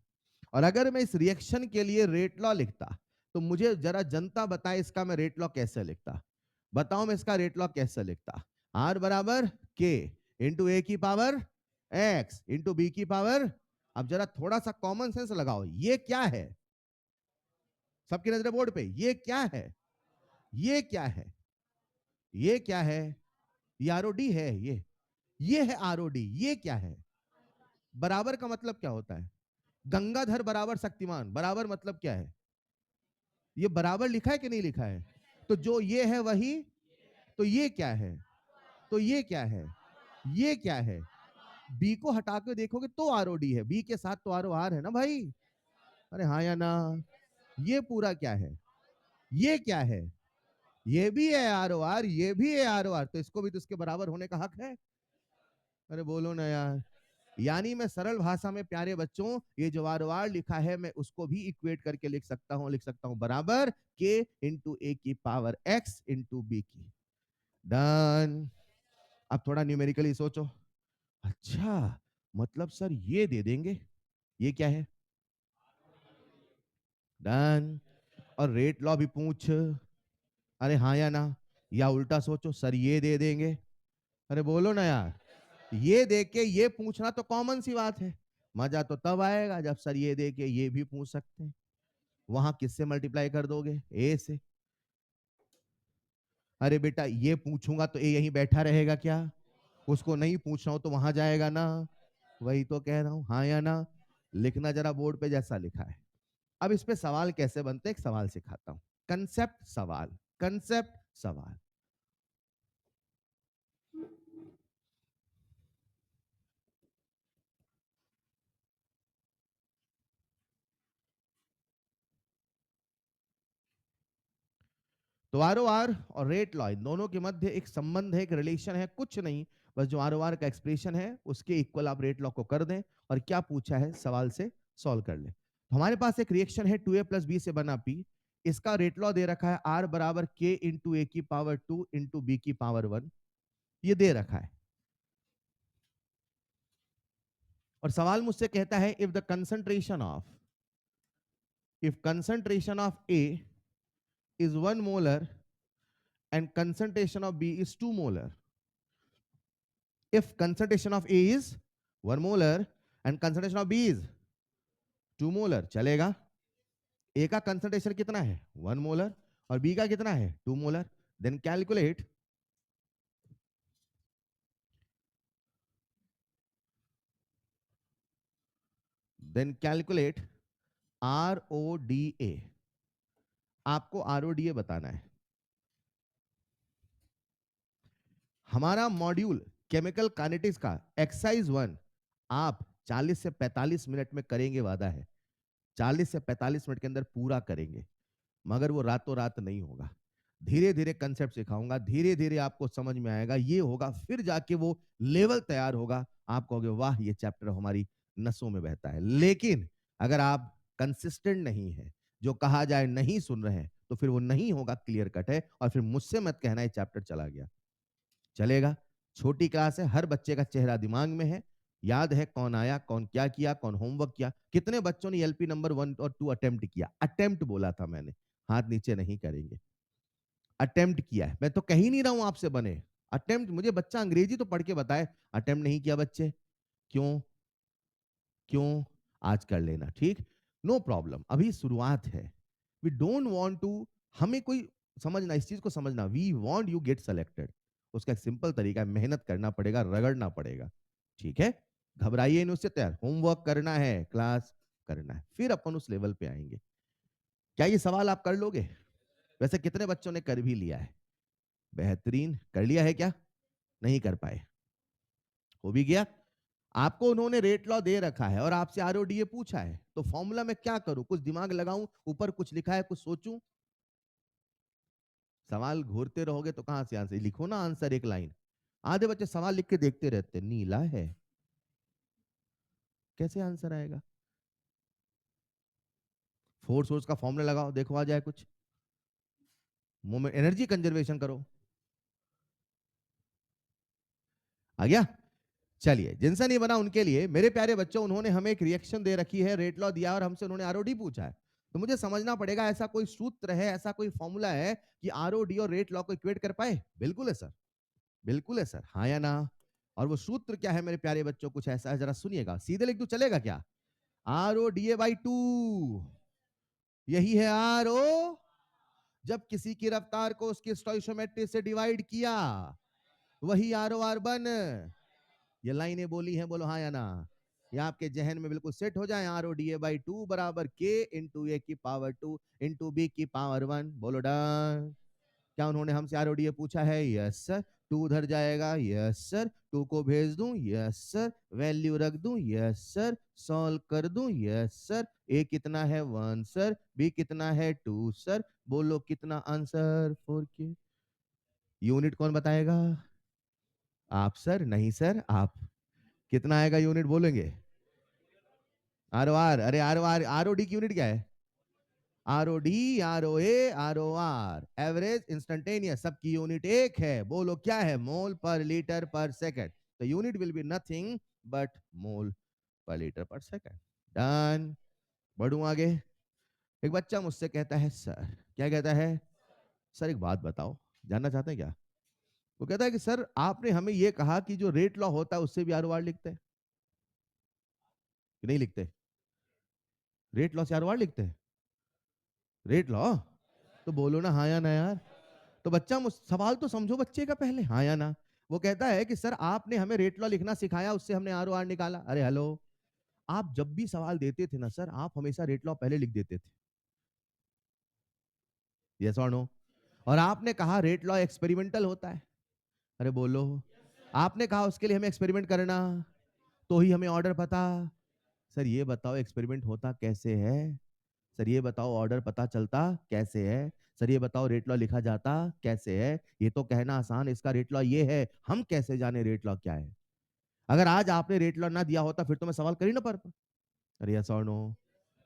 और अगर मैं इस रिएक्शन के लिए रेट लॉ लिखता, तो मुझे जरा जनता बताए इसका मैं रेट लॉ कैसे लिखता? बताओ मैं इसका रेट लॉ कैसे लिखता? आर बराबर के इंटू ए की पावर एक्स इंटू बी की पावर। अब जरा थोड़ा सा कॉमन सेंस लगाओ, ये क्या है? सबकी नजर बोर्ड पे, ये क्या है? ये क्या है? ये क्या है? ये आरओडी है, ये है आरओडी। ये क्या है? बराबर का मतलब क्या होता है? गंगाधर बराबर शक्तिमान, बराबर मतलब क्या है? ये बराबर लिखा है कि नहीं लिखा है? तो जो ये है वही, तो ये क्या है? तो ये क्या है? ये क्या है? बी को हटा के देखोगे तो आरओडी है, बी के साथ तो आर ओ आर है ना भाई? अरे हाँ या ना? ये पूरा क्या है? ये क्या है? ये भी है आर ओ आर, ये भी है आर ओ आर, तो इसको भी तो इसके बराबर होने का हक है। अरे बोलो ना यार। यानी मैं सरल भाषा में प्यारे बच्चों ये जो वार वार लिखा है मैं उसको भी इक्वेट करके लिख सकता हूं बराबर के इंटू ए की पावर एक्स इंटू बी की। डन। अब थोड़ा न्यूमेरिकली सोचो। अच्छा, मतलब सर ये दे देंगे, ये क्या है? डन। और रेट लॉ भी पूछ, अरे हाँ या ना, या उल्टा सोचो सर ये दे देंगे, अरे बोलो ना यार, ये दे के ये पूछना तो कॉमन सी बात है। मजा तो तब आएगा जब सर ये दे के ये भी पूछ सकते हैं। वहां किससे मल्टीप्लाई कर दोगे? ए से। अरे बेटा ये पूछूंगा तो ए यहीं बैठा रहेगा क्या? उसको नहीं पूछ रहा हूं तो वहां जाएगा ना। वही तो कह रहा हूं, हाँ या ना। लिखना जरा बोर्ड पे जैसा लिखा है। अब इस पे सवाल कैसे बनते, एक सवाल सिखाता हूं। कंसेप्ट सवाल, कंसेप्ट सवाल। तो आर ओ आर और रेट लॉ इन दोनों के मध्य एक संबंध है, एक रिलेशन है, कुछ नहीं, बस जो आर ओ आर का एक्सप्रेशन है उसके इक्वल आप रेट लॉ को कर दें और क्या पूछा है सवाल से सॉल्व कर लें। तो हमारे पास एक रिएक्शन है 2a प्लस बी से बना पी, इसका रेट लॉ दे रखा है आर बराबर के इंटू ए की पावर 2 इंटू बी की पावर 1, ये दे रखा है। और सवाल मुझसे कहता है if concentration of A is 1 molar and concentration of B is 2 molar. If concentration of A is 1 molar and concentration of B is 2 molar, चलेगा। A का concentration कितना है? 1 molar और B का कितना है? 2 molar. Then calculate RODA. आपको RODA बताना है। हमारा मॉड्यूल केमिकल काइनेटिक्स का एक्सरसाइज 1 आप 40 से 45 मिनट में करेंगे, वादा है। 40 से 45 मिनट के अंदर पूरा करेंगे, मगर वो रातों रात नहीं होगा। धीरे धीरे कंसेप्ट सिखाऊंगा, धीरे धीरे आपको समझ में आएगा, ये होगा, फिर जाके वो लेवल तैयार होगा। आप कहोगे वाह ये चैप्टर हमारी नसों में बहता है। लेकिन अगर आप कंसिस्टेंट नहीं है, जो कहा जाए नहीं सुन रहे हैं, तो फिर वो नहीं होगा, क्लियर कट है। और फिर मुझसे मत कहना ये चैप्टर चला गया, चलेगा। छोटी क्लास है, हर बच्चे का चेहरा दिमाग में है, याद है कौन आया, कौन क्या किया, कौन होमवर्क किया, कितने बच्चों ने एलपी नंबर 1 और 2 अटेम्प्ट किया। अटेम्प्ट बोला था मैंने, हाथ नीचे नहीं करेंगे। अटेम्प्ट किया है, मैं तो कह ही नहीं रहा हूं आपसे बने। अटेम्प्ट, मुझे बच्चा अंग्रेजी तो पढ़ के बताए, अटेम्प्ट नहीं किया बच्चे, क्यों? क्यों? आज कर लेना, ठीक, नो प्रॉब्लम, अभी शुरुआत है। वी डोंट वांट टू, हमें कोई समझना, इस चीज को समझना, we want you get selected. उसका एक सिंपल तरीका है, मेहनत करना पड़ेगा, रगड़ना पड़ेगा, ठीक है। घबराइए नहीं, उससे तैयार, होमवर्क करना है, क्लास करना है, फिर अपन उस लेवल पे आएंगे। क्या ये सवाल आप कर लोगे? वैसे कितने बच्चों ने कर भी लिया है? बेहतरीन, कर लिया है क्या? नहीं कर पाए, हो भी गया। आपको उन्होंने रेट लॉ दे रखा है और आपसे आरओडीए पूछा है, तो फॉर्मूला में क्या करूं? कुछ दिमाग लगाऊं, ऊपर कुछ लिखा है कुछ सोचूं? सवाल घूरते रहोगे तो कहां से आंसर? लिखो ना आंसर एक लाइन। आधे बच्चे सवाल लिख के देखते रहते, नीला है, कैसे आंसर आएगा? फोर्स सोर्स का फॉर्मूला लगाओ, देखो आ जाए कुछ। मोमेंट एनर्जी कंजर्वेशन करो, आ गया। चलिए, जिनसे नहीं बना उनके लिए, मेरे प्यारे बच्चों, उन्होंने हमें एक रिएक्शन दे रखी है, रेट लॉ दिया और हमसे उन्होंने आरओडी पूछा है। तो मुझे समझना पड़ेगा ऐसा कोई सूत्र है, ऐसा कोई फॉर्मूला है कि आरओडी और रेट लॉ को इक्वेट कर पाए? बिल्कुल है सर, बिल्कुल है सर, हाँ या ना? और वो सूत्र क्या है मेरे प्यारे बच्चों? कुछ ऐसा है, जरा सुनिएगा, सीधे लिख दूं चलेगा क्या? RODA/2, यही है RO। जब किसी की रफ्तार को उसकी स्टोइशियोमेट्री से डिवाइड किया, वही ROR ये लाइनें बोली हैं, बोलो हाँ या ना? ये आपके जहन में बिल्कुल सेट हो जाए। RODA/2 बराबर के इंटू ए की पावर 2 इंटू बी की पावर 1, बोलो डन। क्या उन्होंने हमसे आरओडीए पूछा है? Yes sir. 2 उधर जाएगा, यस सर। 2 को भेज दूं, यस सर। वैल्यू रख दूं, यस सर। सॉल्व कर दूं, यस सर। ए कितना है? 1 सर। बी कितना है? 2 सर। बोलो कितना आंसर? 4 के। यूनिट कौन बताएगा? आप सर? नहीं सर, आप। कितना आएगा यूनिट बोलेंगे? आर ओ आर, अरे R O R, R O D की यूनिट क्या है? R O D, R O A, R O R, average instantaneous, सबकी यूनिट एक है। बोलो क्या है? मोल पर लीटर पर सेकंड। तो unit will be nothing but mole per litre per second. Done. बढ़ू आगे। एक बच्चा मुझसे कहता है सर, क्या कहता है? सर एक बात बताओ, जानना चाहते हैं क्या? वो कहता है कि सर आपने हमें ये कहा कि जो रेट लॉ होता है उससे भी आर वार लिखते हैं कि नहीं लिखते? रेट लॉ से आर वार लिखते हैं? Rate law? तो बोलो ना हाँ या ना यार। तो बच्चा सवाल तो समझो बच्चे का पहले, हाँ या ना। वो कहता है कि सर आपने हमें रेट लॉ लिखना सिखाया, उससे हमने आर ओ आर निकाला। अरे हेलो, आप जब भी सवाल देते थे ना सर, आप हमेशा रेट लॉ पहले लिख देते थे। यस और नो? और आपने कहा रेट लॉ एक्सपेरिमेंटल होता है। अरे बोलो। आपने कहा उसके लिए हमें एक्सपेरिमेंट करना, तो ही हमें ऑर्डर पता। सर ये बताओ एक्सपेरिमेंट होता कैसे है? सर ये बताओ ऑर्डर पता चलता कैसे है? सर ये बताओ रेट लॉ लिखा जाता कैसे है? ये तो कहना आसान, इसका रेट लॉ ये है, हम कैसे जाने रेट लॉ क्या है? अगर आज आपने रेट लॉ ना दिया होता फिर तो मैं सवाल कर ही ना पाता। अरे यस और नो?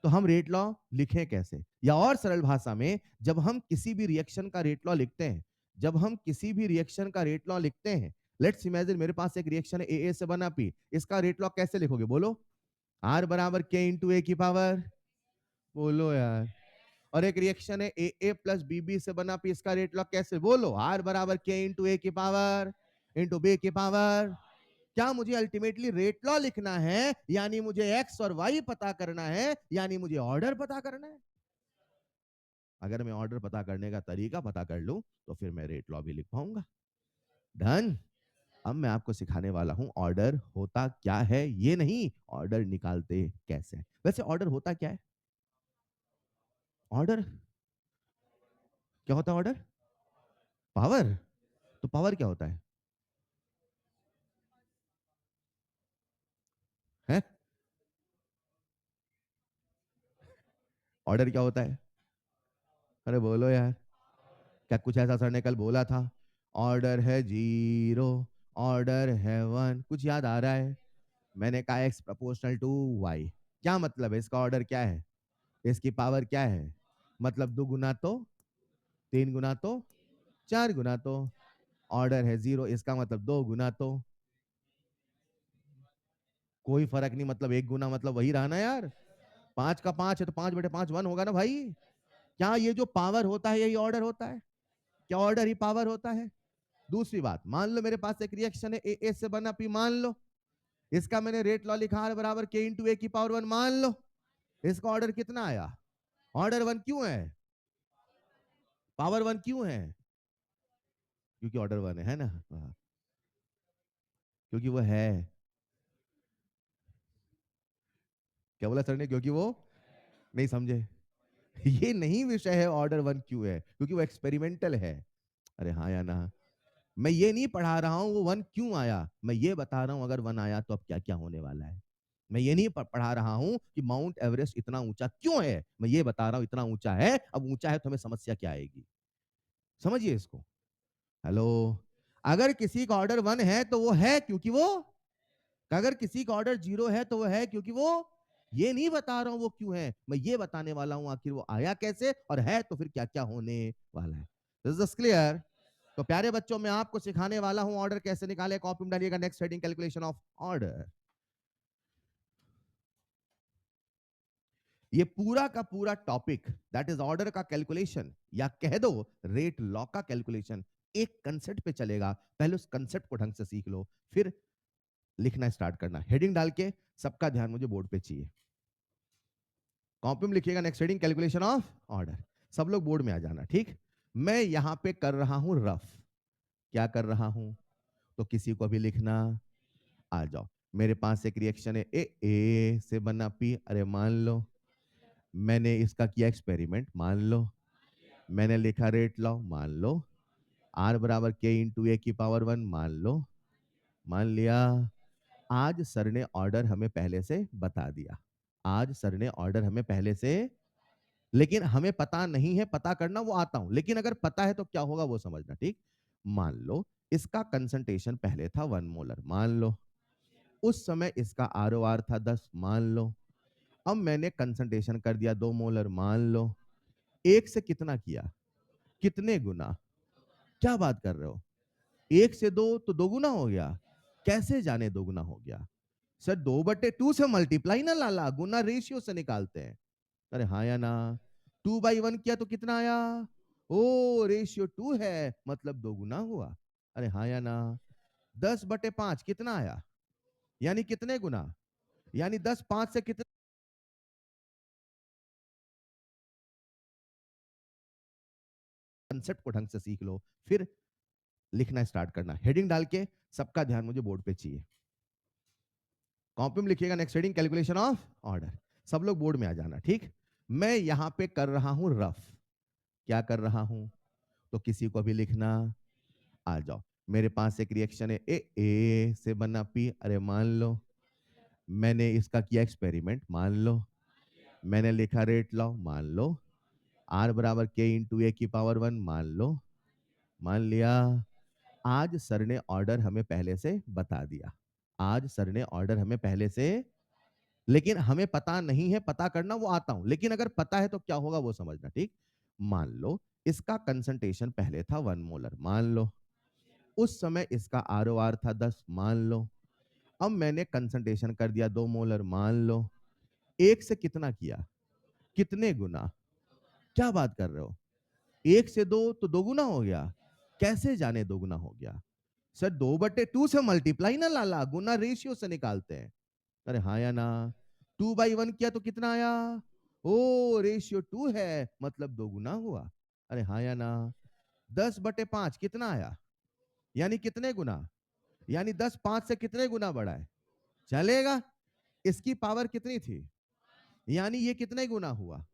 तो हम रेट लॉ लिखें कैसे? या और सरल भाषा में, जब हम किसी भी रिएक्शन का रेट लॉ लिखते हैं, जब हम किसी भी रिएक्शन का रेट लॉ लिखते हैं, लेट्स इमेजिन मेरे पास एक रिएक्शन है ए से बना पी, इसका रेट लॉ कैसे लिखोगे बोलो? आर बराबर के इंटू ए की पावर, बोलो यार। और एक रिएक्शन है ए प्लस बी बी से बना पी, इसका रेट लॉ कैसे? बोलो आर बराबर के इंटू ए की पावर इंटू बी की पावर। क्या मुझे अल्टीमेटली रेट लॉ लिखना है, यानी मुझे एक्स और वाई पता करना है, यानी मुझे ऑर्डर पता करना है? अगर मैं ऑर्डर पता करने का तरीका पता कर लूं तो फिर मैं रेट लॉ भी लिख पाऊंगा। डन। अब मैं आपको सिखाने वाला हूं ऑर्डर होता क्या है, ये नहीं ऑर्डर निकालते कैसे हैं। वैसे ऑर्डर होता क्या है? ऑर्डर क्या होता है? Order power. तो पावर क्या होता है? ऑर्डर क्या होता है? अरे बोलो यार। क्या कुछ ऐसा सर ने कल बोला था? ऑर्डर है जीरो, ऑर्डर है वन, कुछ याद आ रहा है? मैंने कहा एक्स प्रोपोर्शनल टू वाई। क्या मतलब है? इसका ऑर्डर क्या है? इसकी पावर क्या है? मतलब दो गुना तो, तीन गुना तो, चार गुना तो। ऑर्डर है जीरो, इसका मतलब दो गुना तो। कोई फर्क नहीं, मतलब एक गुना मतलब वही रहा ना यार। पांच का पांच है तो पांच बटे पांच वन होगा ना भाई। क्या ये जो पावर होता है यही ऑर्डर होता है? क्या ऑर्डर ही पावर होता है? दूसरी बात, मान लो मेरे पास एक रिएक्शन है ए से बना पी, मान लो इसका मैंने रेट लॉ लिखा है बराबर के इंटू ए की पावर वन, मान लो इसका ऑर्डर कितना आया? ऑर्डर वन क्यों है? पावर वन क्यों है? क्योंकि ऑर्डर वन है ना? क्योंकि वो है। क्या बोला सर ने? क्योंकि वो नहीं समझे। ये नहीं विषय है ऑर्डर वन क्यों है, क्योंकि वो एक्सपेरिमेंटल है। अरे हाँ या ना? मैं ये नहीं पढ़ा रहा हूं वो वन क्यों आया, मैं ये बता रहा हूं अगर वन आया तो अब क्या क्या होने वाला है। मैं ये नहीं पढ़ा रहा हूं कि माउंट एवरेस्ट इतना ऊंचा क्यों है, मैं ये बता रहा हूं इतना ऊंचा है, अब ऊंचा है तो हमें समस्या क्या आएगी। समझिए इसको। हेलो। अगर किसी का ऑर्डर वन है तो वो है क्योंकि वो, अगर किसी का ऑर्डर जीरो है तो वो है क्योंकि वो। ये नहीं बता रहा हूं वो क्यों है, मैं ये बताने वाला हूं आखिर वो आया कैसे, और है तो फिर क्या क्या होने वाला है। This is clear? तो प्यारे बच्चों, मैं आपको सिखाने वाला हूं ऑर्डर कैसे निकाले। कॉपी में डालिएगा next heading, calculation of order. ये पूरा का पूरा टॉपिक दैट इज ऑर्डर का कैलकुलेशन, या कह दो रेट लॉ का कैलकुलेशन, एक कंसेप्ट पे चलेगा। पहले उस कंसेप्ट को ढंग से सीख लो, फिर लिखना स्टार्ट करना। हेडिंग डाल के सबका ध्यान मुझे बोर्ड पे चाहिए। कॉपी में लिखिएगा next heading, calculation of order. सब लोग बोर्ड में आ जाना, ठीक? मैं यहां पे कर रहा हूं रफ। क्या कर रहा हूं? तो किसी को भी लिखना आ जाओ। मेरे पास एक रिएक्शन है ए से बना पी, अरे मान लो मैंने इसका किया एक्सपेरिमेंट, मान लो मैंने लिखा रेट लॉ, मान लो आर बराबर के इंटू ए की पावर वन, मान लो, मान लिया। आज सर ने ऑर्डर हमें पहले से बता दिया, आज सर ने ऑर्डर हमें पहले से, लेकिन हमें पता नहीं है, पता करना वो आता हूं, लेकिन अगर पता है तो क्या होगा वो समझना, ठीक? मान लो इसका कंसंट्रेशन पहले था 1 मोलर, मान लो उस समय इसका आरओआर था 10 मान लो। अब मैंने कंसंट्रेशन कर दिया 2 मोलर मान लो। 1 से कितना किया? कितने गुना? क्या बात कर रहे हो? 1 से 2 तो 2 गुना हो गया। कैसे जाने 2 गुना हो गया? सर 2/2 से मल्टीप्लाई ना लाला, गुना रेशियो से निकालते हैं। अरे हाँ या ना? 2/1 किया तो कितना आया? ओ रेशियो 2 है, मतलब 2 गुना हुआ। अरे हाँ या ना? 10/5 कितना आया? यानी कितने गुना? यानी 10 5 से कितने? कंसेप्ट को ढंग से सीख लो, फिर लिखना स्टार्ट करना। हेडिंग डाल के सबका ध्यान मुझे बोर्ड पे चाहिए। कॉपी में लिखिएगा next heading calculation of order. सब लोग बोर्ड में आ जाना, ठीक। मैं यहां पे कर रहा हूं रफ। क्या कर रहा हूं? तो किसी को भी लिखना आ जाओ। मेरे पास एक रिएक्शन है ए से बना पी। अरे मान लो मैंने इसका किया एक्सपेरिमेंट, मान लो मैंने लिखा रेट लॉ, मान लो आर बराबर के इंटू ए की पावर 1, मान लो, मान लिया। आज सर ने ऑर्डर हमें पहले से बता दिया। आज सर ने ऑर्डर हमें पहले से, लेकिन हमें पता नहीं है, पता करना वो आता हूं, लेकिन अगर पता है तो क्या होगा वो समझना, ठीक। मान लो इसका कंसंट्रेशन पहले था 1 मोलर, मान लो। उस समय इसका आरओआर था 10, मान लो। अब मैंने कंसंट्रेशन कर दिया 2 मोलर, मान लो। 1 से कितना किया? कितने गुना? क्या बात कर रहे हो? 1 से 2 तो 2 गुना हो गया। कैसे जाने 2 गुना हो गया? सर 2/2 से मल्टीप्लाई ना लाला, गुना रेशियो से निकालते हैं। अरे हाँ या ना? 2/1 किया तो कितना आया? ओ रेशियो 2 है, मतलब 2 गुना हुआ। अरे हाँ या ना? 10/5 कितना आया? यानी कितने गुना? यानी 10 5 से कितने गुना बढ़ा है? चलेगा। इसकी पावर कितनी थी? यानी ये कितने गुना हुआ?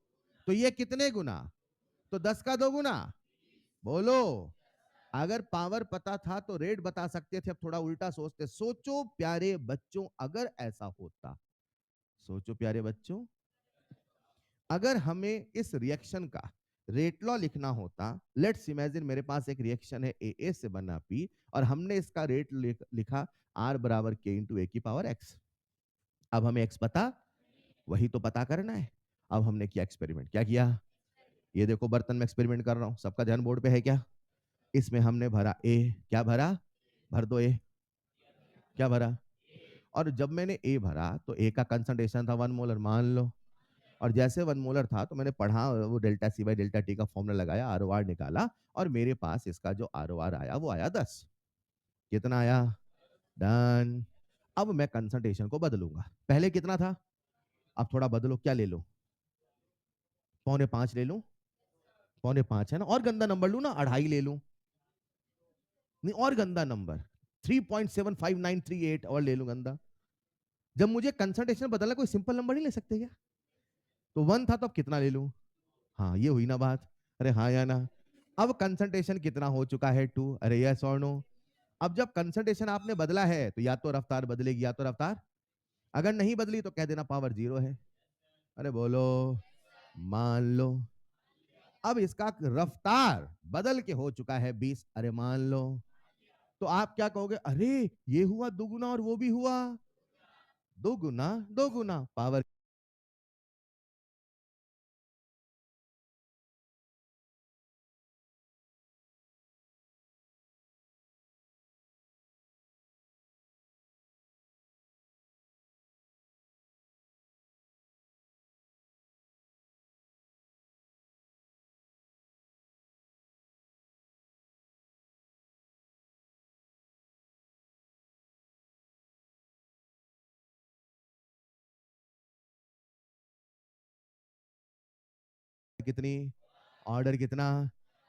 तो ये कितने गुना? तो 10 का 2 गुना। बोलो। अगर पावर पता था तो रेट बता सकते थे। अब थोड़ा उल्टा सोचते। सोचो प्यारे बच्चों, अगर ऐसा होता, सोचो प्यारे बच्चों, अगर हमें इस रिएक्शन का रेट लॉ लिखना होता। लेट्स इमेजिन मेरे पास एक रिएक्शन है ए से बना पी, और हमने इसका रेट लिखा आर बराबर के इंटू ए की पावर एक्स। अब हमें एक्स पता, वही तो पता करना है। अब हमने किया एक्सपेरिमेंट। क्या किया? ये देखो बर्तन में एक्सपेरिमेंट कर रहा हूं, सबका ध्यान बोर्ड पे है क्या? इसमें हमने भरा ए। क्या भरा? भर दो ए। क्या भरा? और जब मैंने ए भरा तो ए का कंसंट्रेशन था 1 मोलर, मान लो। और जैसे 1 मोलर था तो मैंने पढ़ा, वो delta C by delta T का फॉर्मूला लगाया, आरओआर निकाला, और मेरे पास इसका जो आरओआर आया वो आया 10। कितना आया? डन। अब मैं कंसंट्रेशन को बदलूंगा। पहले कितना था? अब थोड़ा बदलो। क्या ले लो? 4.5 ले लूं? 4.5 है ना? और गंदा नंबर लू ना, 2.5 ले लूं? नहीं, और गंदा नंबर 3.75938 और ले लूं गंदा। जब मुझे कंसंट्रेशन बदलना, कोई सिंपल नंबर नहीं ले सकते क्या? तो 1 था तो अब कितना ले लूं? हाँ, ये हुई ना बात। अरे हाँ या ना? अब कंसंट्रेशन कितना हो चुका है? 2। अरे यस और नो? अब जब कंसंट्रेशन आपने बदला है तो या तो रफ्तार बदलेगी या तो रफ्तार, अगर नहीं बदली तो कह देना पावर 0 है। अरे बोलो। मान लो अब इसका रफ्तार बदल के हो चुका है 20। अरे मान लो। तो आप क्या कहोगे? अरे ये हुआ दुगुना और वो भी हुआ दोगुना। दोगुना पावर कितनी, ऑर्डर कितना।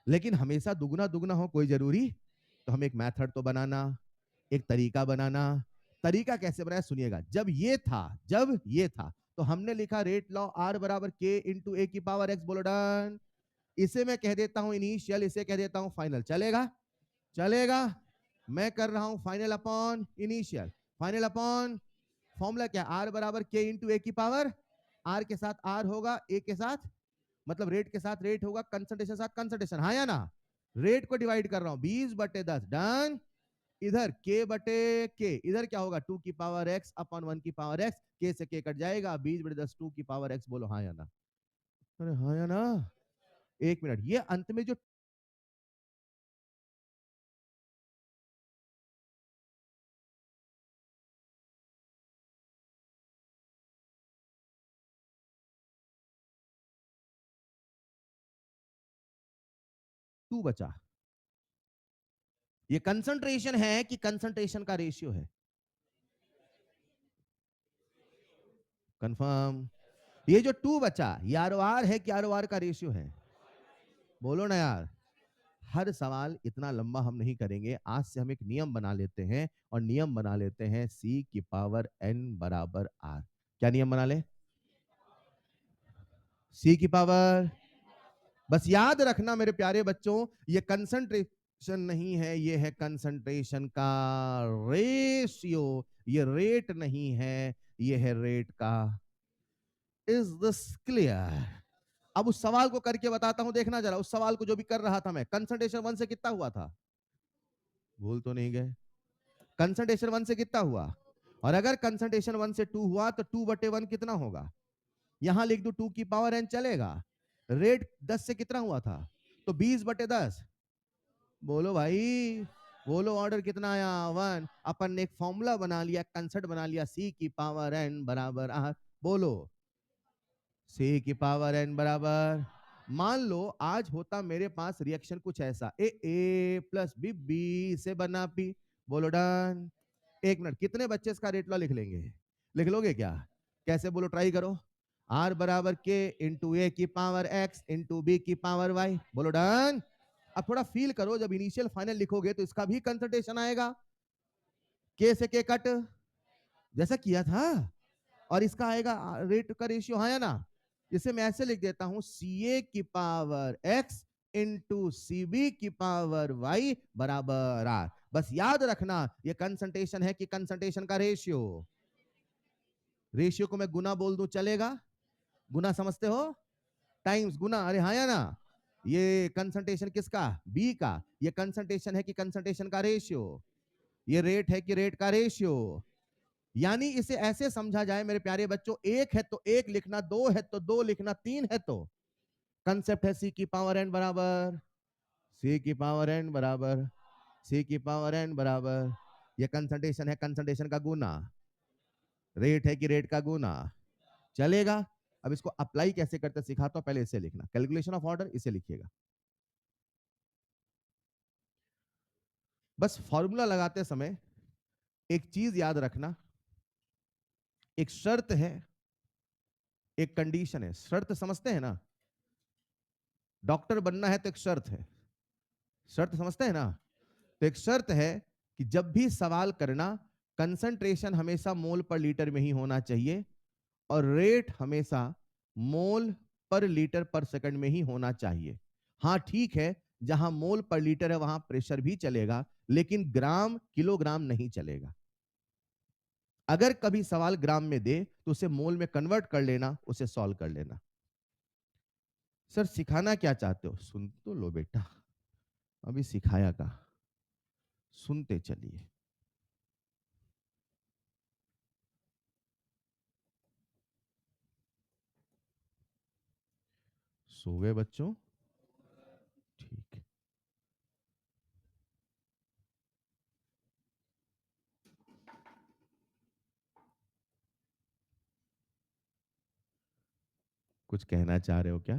लेकिन हमेशा दुगुना दुगुना हो कोई जरूरी, तो हमें एक मेथड तो बनाना, एक तरीका बनाना। तरीका कैसे बनाया सुनिएगा। जब ये था तो हमने लिखा रेट लॉ आर बराबर के इंटू ए की पावर एक्स। बोलो डन। इसे मैं कह देता हूं इनिशियल, इसे कह देता हूं फाइनल। चलेगा? चलेगा। मैं कर रहा हूं final upon initial. Final upon formula क्या? आर बराबर के इंटू ए की पावर, आर के साथ आर होगा, ए के साथ मतलब रेट के साथ रेट होगा, कंसंट्रेशन साथ कंसंट्रेशन। हाँ या ना? रेट को डिवाइड कर रहा हूं 20/10। डन। इधर k बटे k, इधर क्या होगा 2 की पावर x अपन 1 की पावर x, k से k कट जाएगा, 20/10 2 की पावर x, बोलो हाँ या ना। अरे हाँ या ना। एक मिनट, ये अंत में जो 2 बचा, ये कंसंट्रेशन है कि कंसंट्रेशन का रेशियो है? कंफर्म। ये जो 2 बचा, ये आर ओ आर है कि आर ओ आर का रेशियो है? बोलो ना यार। हर सवाल इतना लंबा हम नहीं करेंगे, आज से हम एक नियम बना लेते हैं, और नियम बना लेते हैं c की पावर n बराबर r। क्या नियम बना ले? c की पावर, बस याद रखना मेरे प्यारे बच्चों, ये कंसंट्रेशन नहीं है, ये है कंसंट्रेशन का रेशियो, ये रेट नहीं है, ये है रेट का। Is this clear? अब उस सवाल को करके बताता हूं, देखना जरा, उस सवाल को जो भी कर रहा था मैं, कंसंट्रेशन 1 से कितना हुआ था? भूल तो नहीं गए? कंसंट्रेशन 1 से कितना हुआ? और अगर कंसंट्रेशन 1 से 2 हुआ तो 2/1 कितना होगा? यहां लिख दो 2 की पावर n, चलेगा? रेट 10 से कितना हुआ था? तो 20/10। बोलो भाई, बोलो, ऑर्डर कितना आया? 1। अपन ने एक फॉर्मूला बना लिया, कंसेप्ट बना लिया, c की पावर n बराबर r। बोलो, c की पावर n बराबर, मान लो आज होता मेरे पास रिएक्शन कुछ ऐसा, ए प्लस बी से बना पी। बोलो डन। एक मिनट, कितने बच्चे इसका रेट लॉ लिख लेंगे? लिख लोगे क्या? कैसे, बोलो, ट्राई करो। R बराबर के इंटू ए की पावर एक्स इंटू बी की पावर वाई। बोलो डन। अब थोड़ा फील करो, जब इनिशियल फाइनल लिखोगे तो इसका भी कंसंट्रेशन आएगा, के से के कट, जैसा किया था, और इसका आएगा रेट का रेशियो, हाँ या ना? इसे मैं ऐसे लिख देता हूं, सी ए की power X into C B की पावर वाई बराबर आर। बस याद रखना, ये कंसंट्रेशन है कि कंसंट्रेशन का रेशियो? रेशियो को मैं गुना बोल दूं, चलेगा? गुना समझते हो? टाइम्स गुना, अरे हाँ या ना? ये कंसंट्रेशन किसका? बी का। ये कंसंट्रेशन है कि कंसंट्रेशन का रेशियो? ये रेट है कि रेट का रेशियो? यानी इसे ऐसे समझा जाए मेरे प्यारे बच्चों, एक है तो एक लिखना, दो है तो दो लिखना, तीन है तो कंसेप्ट है सी की पावर एन बराबर, सी की पावर एन बराबर, सी की पावर एन बराबर, ये कंसंट्रेशन है कंसंट्रेशन का गुना, रेट है कि रेट का गुना, चलेगा? अब इसको अप्लाई कैसे करते सिखाता हूं, पहले इसे लिखना, कैलकुलेशन ऑफ ऑर्डर, इसे लिखिएगा। बस फॉर्मूला लगाते समय एक चीज याद रखना, एक शर्त है, एक कंडीशन है। शर्त समझते हैं ना? डॉक्टर बनना है तो एक शर्त है, शर्त समझते हैं ना? तो एक शर्त है कि जब भी सवाल करना, कंसंट्रेशन हमेशा मोल पर लीटर में ही होना चाहिए, और रेट हमेशा मोल पर लीटर पर सेकंड में ही होना चाहिए। हाँ ठीक है, जहां मोल पर लीटर है वहां प्रेशर भी चलेगा, लेकिन ग्राम किलोग्राम नहीं चलेगा। अगर कभी सवाल ग्राम में दे तो उसे मोल में कन्वर्ट कर लेना, उसे सॉल्व कर लेना। सर सिखाना क्या चाहते हो? सुन तो लो बेटा, अभी सिखाया का, सुनते चलिए। सो गए बच्चों? ठीक है। कुछ कहना चाह रहे हो क्या?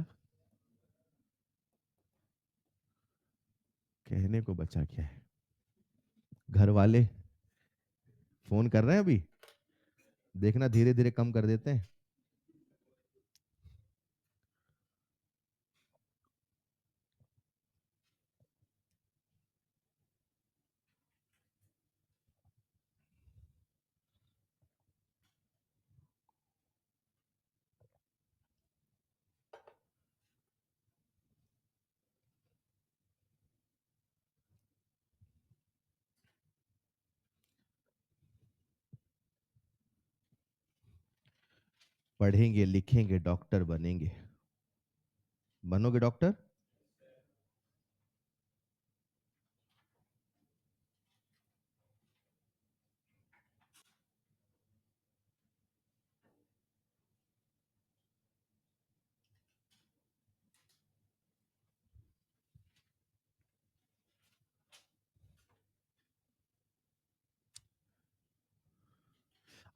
कहने को बचा क्या है? घर वाले फोन कर रहे हैं अभी, देखना धीरे धीरे कम कर देते हैं। पढ़ेंगे लिखेंगे डॉक्टर बनेंगे। बनोगे डॉक्टर?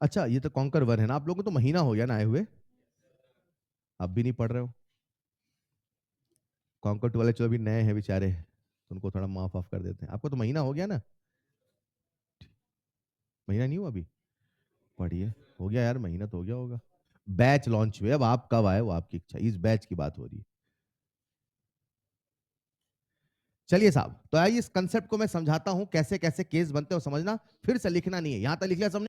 अच्छा, ये तो कॉन्कर वन है ना, आप लोगों को तो महीना हो गया ना आए हुए, अब भी नहीं पढ़ रहे हो। कॉन्कर टू वाले जो अभी नए हैं बेचारे, तो उनको थोड़ा माफ ऑफ कर देते हैं। आपको तो महीना हो गया ना, महीना नहीं हुआ अभी, पढ़िए। हो गया यार, महीना तो हो गया होगा। बैच लॉन्च हुए, अब आप कब आए वो आपकी इच्छा, इस बैच की बात हो रही है। चलिए साहब, तो आइए इस कंसेप्ट को मैं समझाता हूं, कैसे कैसे केस बनते हो समझना, फिर से लिखना नहीं है, यहां तक लिख लिया सबने।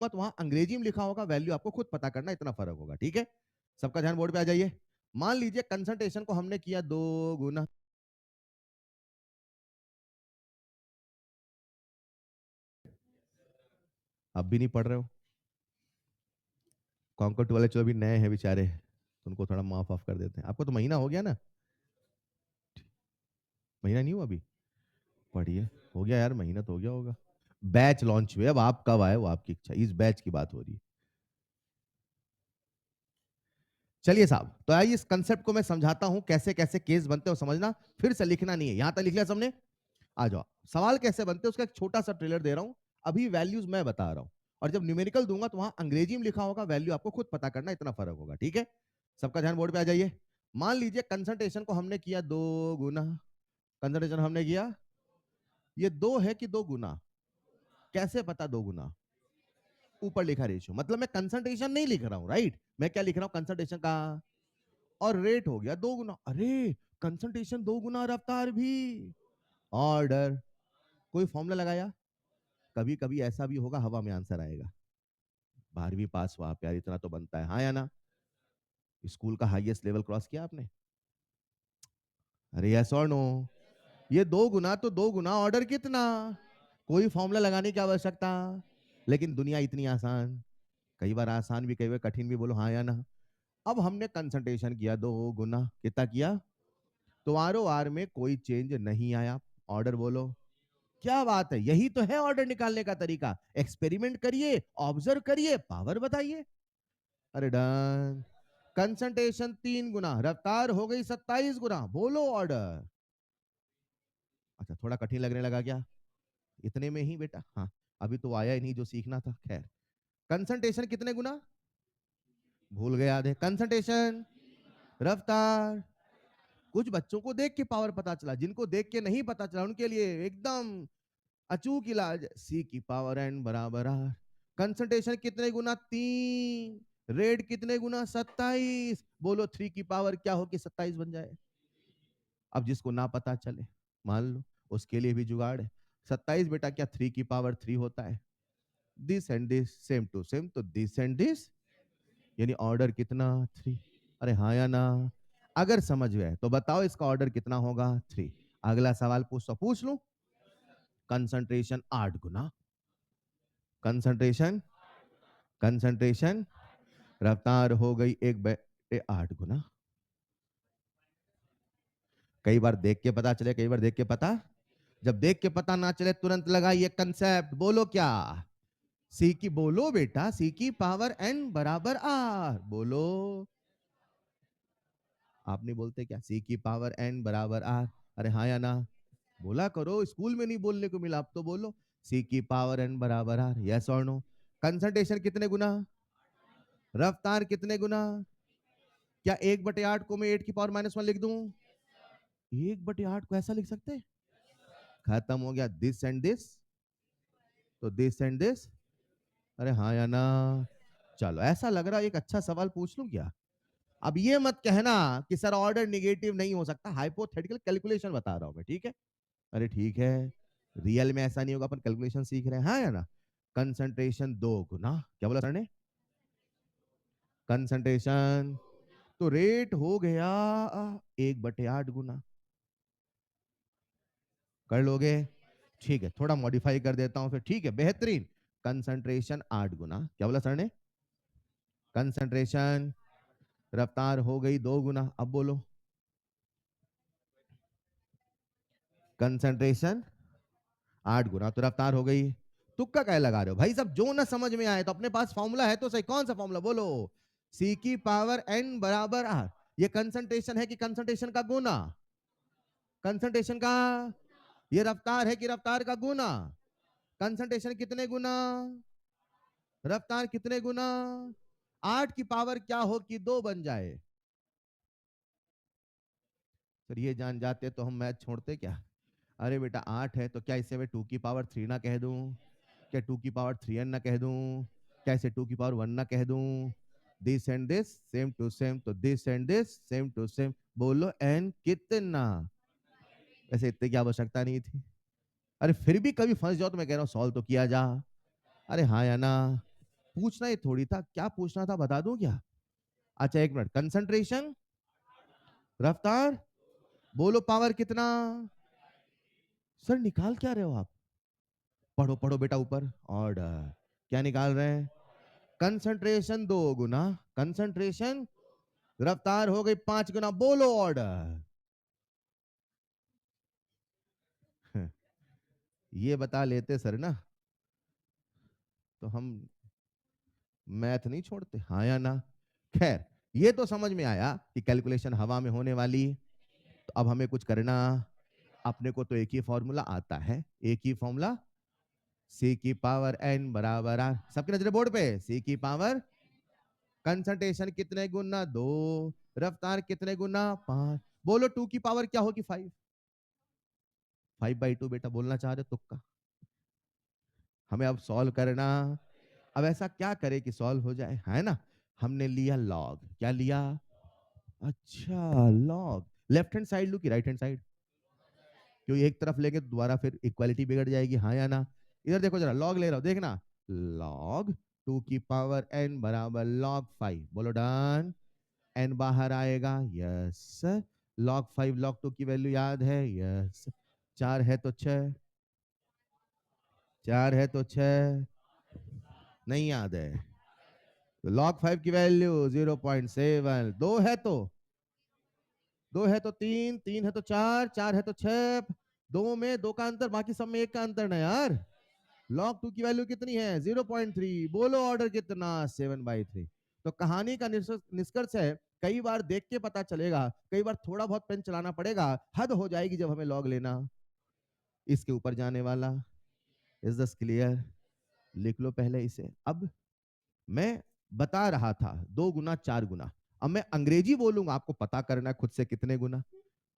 मत वहां अंग्रेजी में लिखा होगा, वैल्यू आपको खुद पता करना, इतना फर्क होगा, ठीक है। सबका ध्यान बोर्ड पे आ जाइए। मान लीजिए कंसंट्रेशन को हमने किया 2 गुना। अब भी नहीं पढ़ रहे हो। कॉन्कर टू वाले जो अभी नए हैं बेचारे, तो उनको थोड़ा माफ ऑफ कर देते हैं। आपको तो महीना हो गया ना, महीना नहीं हुआ अभी, पढ़िए। हो गया यार, महीना तो हो गया होगा। बैच लॉन्च हुए, अब आप कब आए वो आपकी इच्छा, इस बैच की बात हो रही है। चलिए साहब, तो आइए इस कंसेप्ट को मैं समझाता हूं, कैसे कैसे केस बनते हो समझना, फिर से लिखना नहीं है, यहां तक लिख लिया सबने। आ जाओ, सवाल कैसे बनते हैं उसका एक छोटा सा ट्रेलर दे रहा हूं। अभी वैल्यूज मैं बता रहा हूं, और जब न्यूमेरिकल दूंगा तो वहां अंग्रेजी में लिखा होगा, वैल्यू आपको खुद पता करना, इतना फर्क होगा, ठीक है। सबका ध्यान बोर्ड पे आ जाइए। मान लीजिए कंसंट्रेशन को हमने किया 2 गुना। कंसंट्रेशन हमने किया, ये 2 है कि 2 गुना, कैसे पता 2 गुना, ऊपर लिखा रेशियो, मतलब मैं कंसंट्रेशन नहीं लिख रहा हूं, राइट, मैं क्या लिख रहा हूं, कंसंट्रेशन का, और रेट हो गया 2 गुना। अरे, कंसंट्रेशन 2 गुना, रफ्तार भी, ऑर्डर, कोई फॉर्मूला लगाया। कभी कभी ऐसा भी होगा, हवा में आंसर आएगा। 12वीं पास हुआ आप यार, इतना तो बनता है, हाँ या ना। स्कूल का हाईएस्ट लेवल क्रॉस किया आपने। अरे यस और नो। ये 2 गुना तो 2 गुना, ऑर्डर कितना, कोई फॉर्मूला लगाने की आवश्यकता। लेकिन दुनिया इतनी आसान, कई बार आसान भी कई बार कठिन भी, बोलो हाँ या ना। अब हमने कंसंट्रेशन किया 2 गुना, कितना किया, तो आर आर में कोई चेंज नहीं आया। ऑर्डर बोलो, क्या बात है, यही तो है ऑर्डर निकालने का तरीका। एक्सपेरिमेंट करिए, ऑब्जर्व करिए, पावर बताइए। अरे डन। कंसंट्रेशन 3 गुना, रफ्तार हो गई 27 गुना, बोलो ऑर्डर। अच्छा, थोड़ा कठिन लगने लगा क्या, इतने में ही बेटा, हाँ। अभी तो आया ही नहीं जो सीखना था, खैर। कंसंट्रेशन कितने गुना, भूल गए आधे। कंसंट्रेशन, रफ्तार, कुछ बच्चों को देख के पावर पता चला, जिनको देख के नहीं पता चला उनके लिए एकदम अचूक इलाज, सी की पावर एन बराबर आर। कंसंट्रेशन कितने गुना, 3, रेट कितने गुना, 27, बोलो 3 की पावर क्या हो कि 27 बन जाए। अब जिसको ना पता चले, मान लो, उसके लिए भी जुगाड़ है। 27 बेटा क्या 3 की पावर 3 होता है, this and this same to same, तो दिस एंड दिस, यानी ऑर्डर कितना, 3। अरे हाँ या ना, अगर समझ गए तो बताओ इसका ऑर्डर कितना होगा, 3। अगला सवाल पूछ लूं। कंसंट्रेशन 8 गुना, कंसंट्रेशन, कंसंट्रेशन, रफ्तार हो गई 1/8 गुना। कई बार देख के पता चले, कई बार देख के पता, जब देख के पता ना चले तुरंत लगाइए कंसेप्ट, बोलो क्या, सी की, बोलो बेटा, सी की पावर एन बराबर आर, बोलो। आप नहीं बोलते क्या, सी की पावर एन बराबर आर, अरे हाँ या ना, बोला करो, स्कूल में नहीं बोलने को मिला, अब तो बोलो। सी की पावर एन बराबर आर, यस और नो। कंसंट्रेशन कितने गुना, रफ्तार कितने गुना, क्या 1/8 को मैं 8 की पावर -1 लिख दूं, 1/8 को ऐसा लिख सकते हैं, खत्म हो गया, दिस एंड दिस, तो दिस एंड दिस, अरे हाँ या ना। चलो, ऐसा लग रहा है एक अच्छा सवाल पूछ लूं क्या। अब ये मत कहना कि सर ऑर्डर निगेटिव नहीं हो सकता, हाइपोथेटिकल कैलकुलेशन बता रहा हूं मैं, ठीक है। अरे ठीक है, रियल में ऐसा नहीं होगा, अपन कैलकुलेशन सीख रहे हैं, हाँ या ना। कंसंट्रेशन 2 गुना, क्या बोला सर ने, कंसंट्रेशन, तो रेट हो गया 1/8 गुना, कर लोगे, ठीक है, थोड़ा मॉडिफाई कर देता हूं फिर, ठीक है, बेहतरीन। कंसंट्रेशन 8 गुना, क्या बोला सर ने, कंसंट्रेशन, रफ्तार हो गई 2 गुना, अब बोलो, कंसंट्रेशन 8 गुना, तो रफ्तार हो गई, तुक्का क्या लगा रहे हो भाई सब, जो ना समझ में आए तो अपने पास फॉर्मूला है तो सही, कौन सा फॉर्मूला बोलो, सी की पावर एन बराबर आर। ये कंसंट्रेशन है कि कंसंट्रेशन का गुना, कंसंट्रेशन का, ये रफ्तार है कि रफ्तार का गुना? कंसंट्रेशन कितने गुना? रफ्तार कितने गुना? 8 की पावर क्या हो कि 2 बन जाए? सर ये जान जाते तो हम मैथ छोड़ते क्या? अरे बेटा 8 है तो क्या इसे मैं 2 की पावर 3 ना कह दूं? क्या 2 की पावर 3n ना कह दूं? क्या इसे 2 की पावर 1 ना कह दूं? This and this same to same, तो this and this same to same. बोलो n कितना? वैसे इतने की आवश्यकता नहीं थी। अरे फिर भी कभी फंस जाओ तो मैं कह रहा हूँ सॉल्व तो किया जा। अरे हाँ या ना? पूछना ही थोड़ी था, क्या पूछना था बता दूं क्या? अच्छा एक मिनट, कंसंट्रेशन, रफ्तार, बोलो पावर कितना? सर निकाल क्या रहे हो आप? पढ़ो पढ़ो बेटा ऊपर। ऑर्डर। क्या निकाल रहे हैं? कंसंट्रेशन 2 गुना, कंसंट्रेशन, रफ्तार हो गई 5 गुना, बोलो ऑर्डर। ये बता लेते सर ना तो हम मैथ नहीं छोड़ते, हाँ या ना? खैर, ये तो समझ में आया कि कैलकुलेशन हवा में होने वाली। तो अब हमें कुछ करना, अपने को तो एक ही फॉर्मूला आता है, एक ही फॉर्मूला, सी की पावर एन बराबर आर। सबकी नजरें बोर्ड पे, सी की पावर, कंसंट्रेशन कितने गुना? 2, रफ्तार कितने गुना? 5। बोलो 2 की पावर क्या होगी? 5। 5/2 बेटा बोलना चाह रहे हो, तुक्का। हमें अब सॉल्व करना। अब ऐसा क्या करें कि सॉल्व हो जाए, है ना? हमने लिया लॉग। क्या लिया? अच्छा लॉग। लेफ्ट हैंड साइड लू कि राइट हैंड साइड? क्यों एक तरफ लेंगे तो दोबारा फिर इक्वालिटी बिगड़ जाएगी, हाँ या ना? इधर देखो जरा, लॉग ले रहा हूं, देखना। लॉग 2 की पावर n बराबर लॉग 5। बोलो डन। n बाहर आएगा, यस। लॉग 5 लॉग 2 की वैल्यू याद है, यस। 4 है तो 6, 4 है तो 6, नहीं याद है? तो लॉग 5 की वैल्यू 0.7, 2 है तो, 2 है तो 3, 3 है तो 4, 4 है तो 6, 2 में 2 का अंतर, बाकी सब में 1 का अंतर ना यार। लॉग 2 की वैल्यू कितनी है? 0.3। बोलो ऑर्डर कितना? 7/3। तो कहानी का निष्कर्ष है, कई बार देख के पता चलेगा, कई बार थोड़ा बहुत पेन चलाना पड़ेगा, हद हो जाएगी जब हमें लॉग लेना। इसके ऊपर जाने वाला, इज दिस क्लियर? लिख लो पहले इसे। अब मैं बता रहा था 2 गुना 4 गुना, अब मैं अंग्रेजी बोलूंगा, आपको पता करना है खुद से कितने गुना।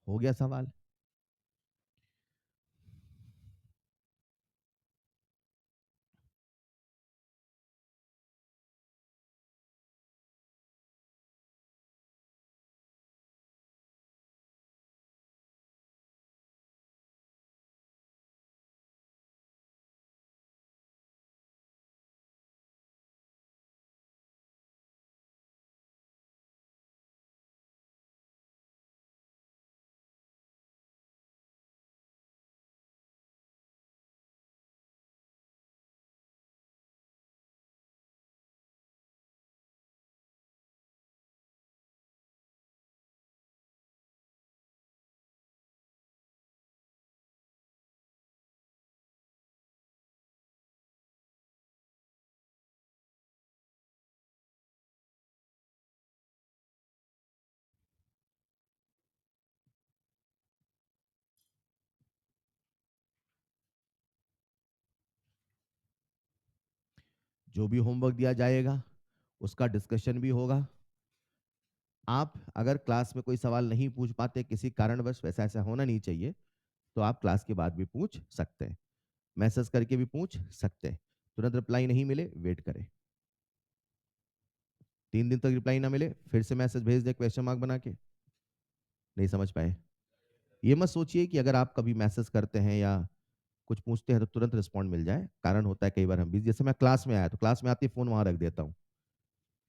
हो गया सवाल? जो भी होमवर्क दिया जाएगा उसका डिस्कशन भी होगा। आप अगर क्लास में कोई सवाल नहीं पूछ पाते किसी कारणवश, वैसा ऐसा होना नहीं चाहिए, तो आप क्लास के बाद भी पूछ सकते हैं, मैसेज करके भी पूछ सकते हैं। तुरंत रिप्लाई नहीं मिले, वेट करें, 3 दिन तक रिप्लाई ना मिले, फिर से मैसेज भेज दे क्वेश्चन मार्क बना के। नहीं समझ पाए? ये मत सोचिए कि अगर आप कभी मैसेज करते हैं या कुछ पूछते हैं तो तुरंत रिस्पॉन्ड मिल जाए। कारण होता है कई बार हम भी, जैसे मैं क्लास में आया तो क्लास में आते ही फोन वहां रख देता हूँ,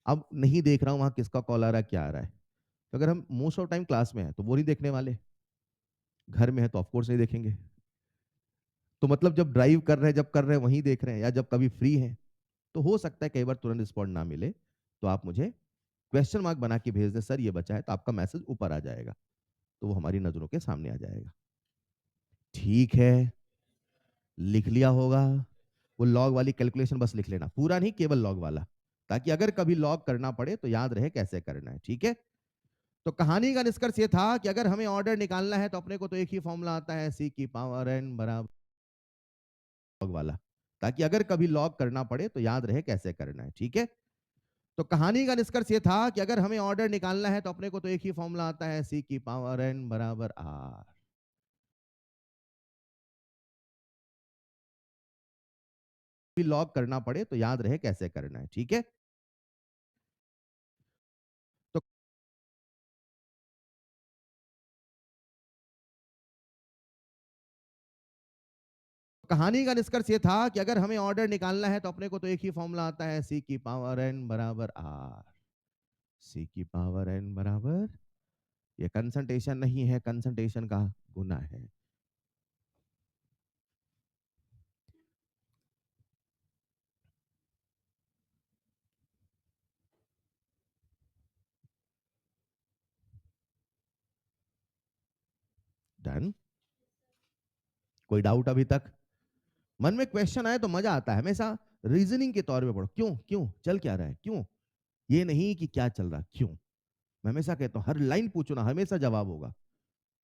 अब नहीं देख रहा हूँ वहां किसका कॉल आ रहा है, क्या आ रहा है। तो अगर हम मोस्ट ऑफ टाइम क्लास में है तो वो नहीं देखने वाले, घर में है तो ऑफकोर्स नहीं देखेंगे। तो मतलब जब ड्राइव कर रहे हैं, जब कर रहे हैं वहीं देख रहे हैं, या जब कभी फ्री है, तो हो सकता है कई बार तुरंत रिस्पॉन्ड ना मिले, तो आप मुझे क्वेश्चन मार्क बना के भेज दें, सर ये बचा है, तो आपका मैसेज ऊपर आ जाएगा, तो वो हमारी नजरों के सामने आ जाएगा। ठीक है, लिख लिया होगा। वो लॉग वाली कैलकुलेशन बस लिख लेना, पूरा नहीं, केवल लॉग वाला, ताकि अगर कभी लॉग करना पड़े तो याद रहे कैसे करना है, ठीक है? तो कहानी का निष्कर्ष ये था कि अगर हमें ऑर्डर निकालना है तो अपने को तो एक ही फॉर्मूला आता है, सी की पावर एन बराबर लॉग वाला, ताकि अगर कभी लॉग करना पड़े तो याद रहे कैसे करना है। ठीक है, तो कहानी का निष्कर्ष ये था कि अगर हमें ऑर्डर निकालना है तो अपने को तो एक ही फॉर्मूला आता है, सी की पावर एन बराबर आर। लॉग करना पड़े तो याद रहे कैसे करना है। ठीक है, तो कहानी का निष्कर्ष ये था कि अगर हमें ऑर्डर निकालना है तो अपने को तो एक ही फॉर्मूला आता है, सी की पावर एन बराबर आर। सी की पावर एन बराबर, ये कंसंट्रेशन नहीं है, कंसंट्रेशन का गुना है। डन। कोई डाउट अभी तक? मन में क्वेश्चन आए तो मजा आता है, हमेशा रीजनिंग के तौर पे पढ़ो, क्यों क्यों चल क्या रहा है, क्यों, ये नहीं कि क्या चल रहा, क्यों। मैं हमेशा कहता हूँ हर लाइन पूछो ना, हमेशा जवाब होगा।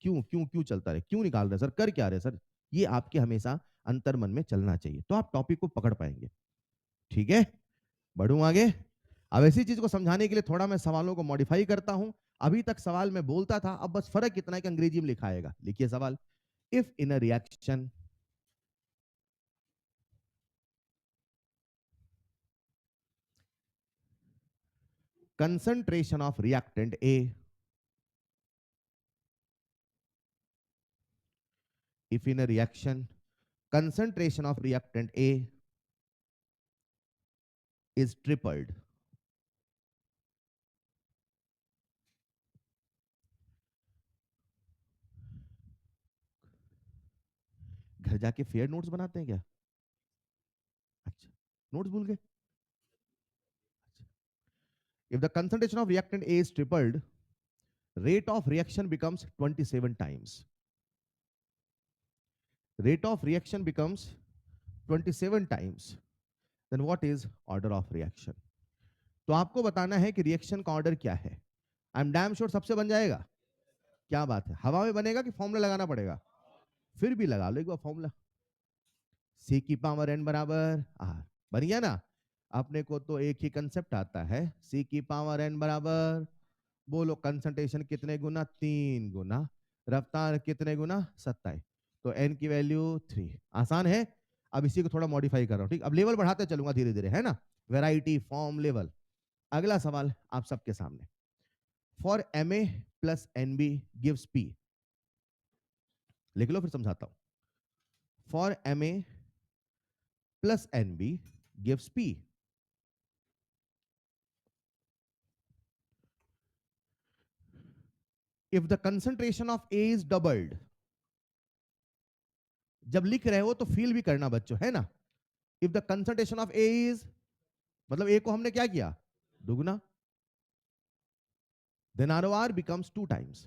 क्यों क्यों क्यों चलता रहे, क्यों निकाल रहे सर, कर क्या रहे सर, ये आपके हमेशा अंतर मन में चलना चाहिए, तो आप टॉपिक को पकड़ पाएंगे। ठीक है, बढ़ूं आगे। अब ऐसी चीज को समझाने के लिए थोड़ा मैं सवालों को मॉडिफाई करता हूं। अभी तक सवाल मैं बोलता था, अब बस फर्क इतना है कि अंग्रेजी में लिखा आएगा। लिखिए सवाल, if in a reaction concentration of reactant A, if in a reaction concentration of reactant A is tripled, घर जाके फेयर नोट्स बनाते हैं क्या? अच्छा, नोट्स भूल गए? अच्छा, if the concentration of reactant A is tripled, rate of reaction becomes 27 times. Rate of reaction becomes 27 times. Then what is order of reaction? तो आपको बताना है कि रिएक्शन का ऑर्डर क्या है। आई एम डैम श्योर सबसे बन जाएगा। क्या बात है, हवा में बनेगा कि फॉर्मूला लगाना पड़ेगा? फिर भी लगा लो एक बार फॉर्मूला, सी की पावर एन बराबर आर। बन गया ना? अपने को तो एक ही कंसेप्ट आता है, सी की पावर एन बराबर, बोलो कंसंट्रेशन कितने गुना, 3 गुना, रफ्तार कितने गुना, 27, तो एन की वैल्यू 3। आसान है। अब इसी को थोड़ा मॉडिफाई कर रहा हूं, ठीक, अब लेवल बढ़ाते चलूंगा धीरे धीरे, है ना, वेराइटी फॉर्म लेवल। अगला सवाल आप सबके सामने, for M A plus N B gives P. लिख लो फिर समझाता हूं। For M A plus N B gives P, if the concentration of A is doubled, जब लिख रहे हो तो फील भी करना बच्चों, है ना। if the concentration of A is, मतलब A को हमने क्या किया, दुगना, then ROR becomes 2 times।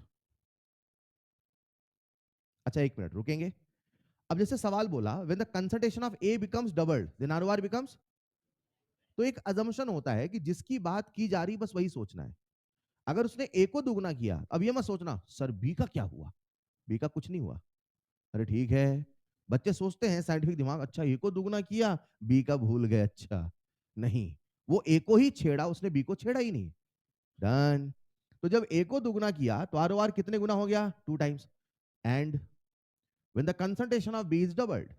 अच्छा एक मिनट रुकेंगे। अब जैसे सवाल बोला when the concentration of A becomes doubled then ROR becomes, तो एक अजम्पशन होता है कि जिसकी बात की जा रही बस वही सोचना है। अगर उसने A को दुगना किया, अब ये मत सोचना सर B का क्या हुआ, B का कुछ नहीं हुआ। अरे ठीक है, बच्चे सोचते हैं साइंटिफिक दिमाग, अच्छा ए को दुगना किया, बी का भूल गए, अच्छा नहीं, वो ए को ही छेड़ा, उसने बी को छेड़ा ही नहीं। डन। तो जब ए को दुगना किया तो आर ओ आर कितने गुना हो गया, 2 times. And when the concentration of B is doubled,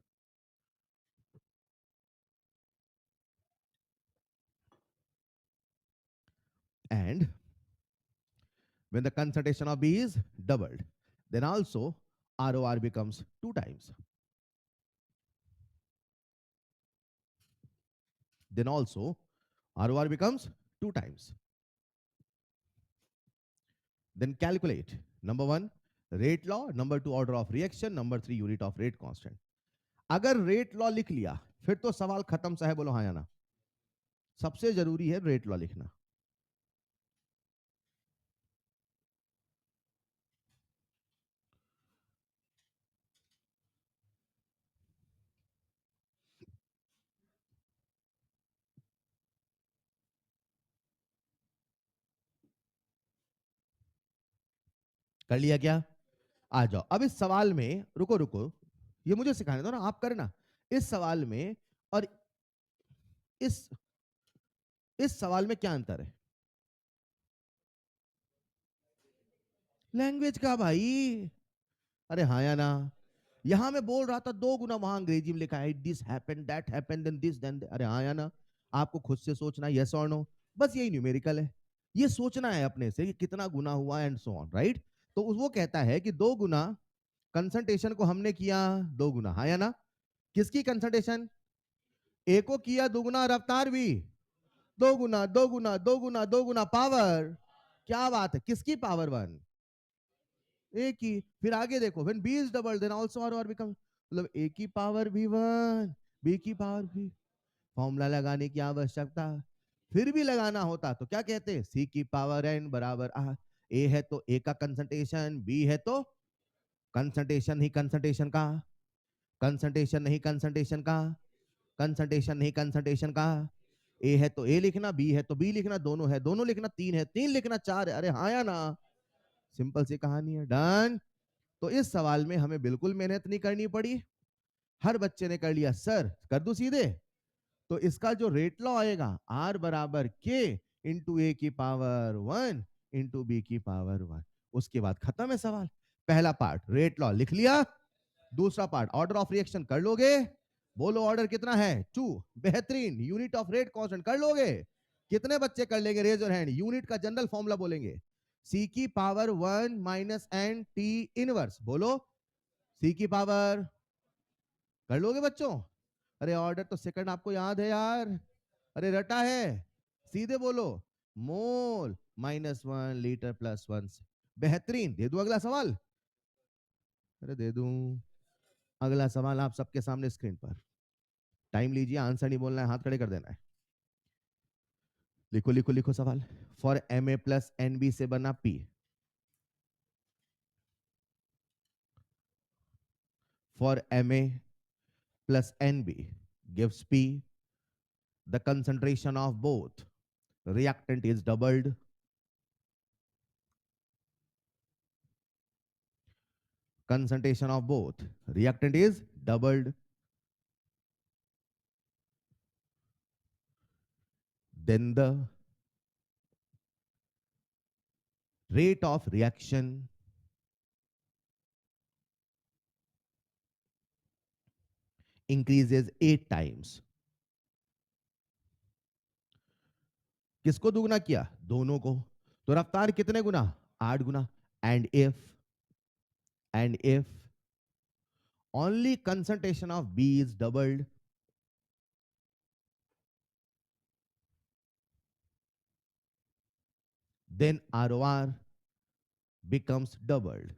and when the concentration of B is doubled, then also ROR becomes 2 times. Then also ROR becomes 2 times. Then calculate number one rate law, number two order of reaction, number three unit of rate constant. अगर रेट लॉ लिख लिया फिर तो सवाल खत्म सा है, बोलो हाँ या ना। सबसे जरूरी है रेट लॉ लिखना। कर लिया क्या? आ जाओ अब इस सवाल में, रुको रुको, ये मुझे सिखाने दो ना, आप करना। इस सवाल में और इस इस सवाल में क्या अंतर है? लैंग्वेज का भाई। अरे हाँ या ना? यहां मैं बोल रहा था 2 गुना, वहां अंग्रेजी में लिखा है this happened that happened then this then. अरे हाँ या ना? आपको खुद से सोचना यस और नो, बस यही न्यूमेरिकल है। ये सोचना है अपने से कि कितना गुना हुआ एंड सो ऑन, राइट? तो वो कहता है कि 2 गुना कंसंट्रेशन को हमने किया 2 गुना, हाँ या ना? किसकी कंसंट्रेशन? ए को किया 2 गुना, रफ्तार भी 2 गुना, 2 गुना, 2 गुना, 2 गुना पावर। क्या बात है, किसकी पावर 1? ए की। फिर आगे देखो, when B is double then also R और बिकम, मतलब ए की पावर भी 1, बी की पावर भी। फॉर्मूला लगाने की आवश्यकता फिर भी लगाना होता तो क्या कहते? सी की पावर एन बराबर आर। ए है तो ए का कंसंट्रेशन, बी है तो कंसंट्रेशन ही कंसंट्रेशन का, कंसंट्रेशन नहीं कंसंट्रेशन का, कंसंट्रेशन नहीं कंसंट्रेशन का। ए है तो ए लिखना, बी है तो बी लिखना, दोनों है दोनों लिखना, 3 है 3 लिखना, 4 है। अरे हाँ या ना? सिंपल सी कहानी है, डन। तो इस सवाल में हमें बिल्कुल मेहनत नहीं करनी पड़ी, हर बच्चे ने कर लिया। सर कर दूं सीधे? तो इसका जो रेट लॉ आएगा, आर बराबर के इंटू ए की पावर 1 इंटू बी की पावर 1। उसके बाद खत्म है सवाल। पहला पार्ट रेट लॉ लिख लिया, दूसरा पार्ट ऑर्डर ऑफ रिएक्शन कर लोगे। बोलो ऑर्डर कितना है? 2। बेहतरीन। यूनिट ऑफ रेट कांस्टेंट कर लोगे? कितने बच्चे कर लेंगे? Raise your hand. यूनिट का जनरल फॉर्मूला बोलेंगे, सी की power 1 minus N T inverse. बोलो सी की पावर, कर लोगे बच्चों? अरे ऑर्डर तो सेकंड आपको याद है यार, अरे रटा है। सीधे बोलो, मोल -1 लीटर +1 से। बेहतरीन। दे दूं अगला सवाल? अरे दे दूं। अगला सवाल आप सबके सामने स्क्रीन पर। टाइम लीजिए, आंसर नहीं बोलना है, हाथ खड़े कर देना है। लिखो लिखो लिखो सवाल। For M A plus N B से बना पी, for M A plus N B gives P, the concentration of both reactant is doubled, concentration of both reactant is doubled, then the rate of reaction increases 8 times. किसको दुगना किया? दोनों को। तो रफ्तार कितने गुना? 8 गुना। And if only concentration of B is doubled, then ROR becomes doubled.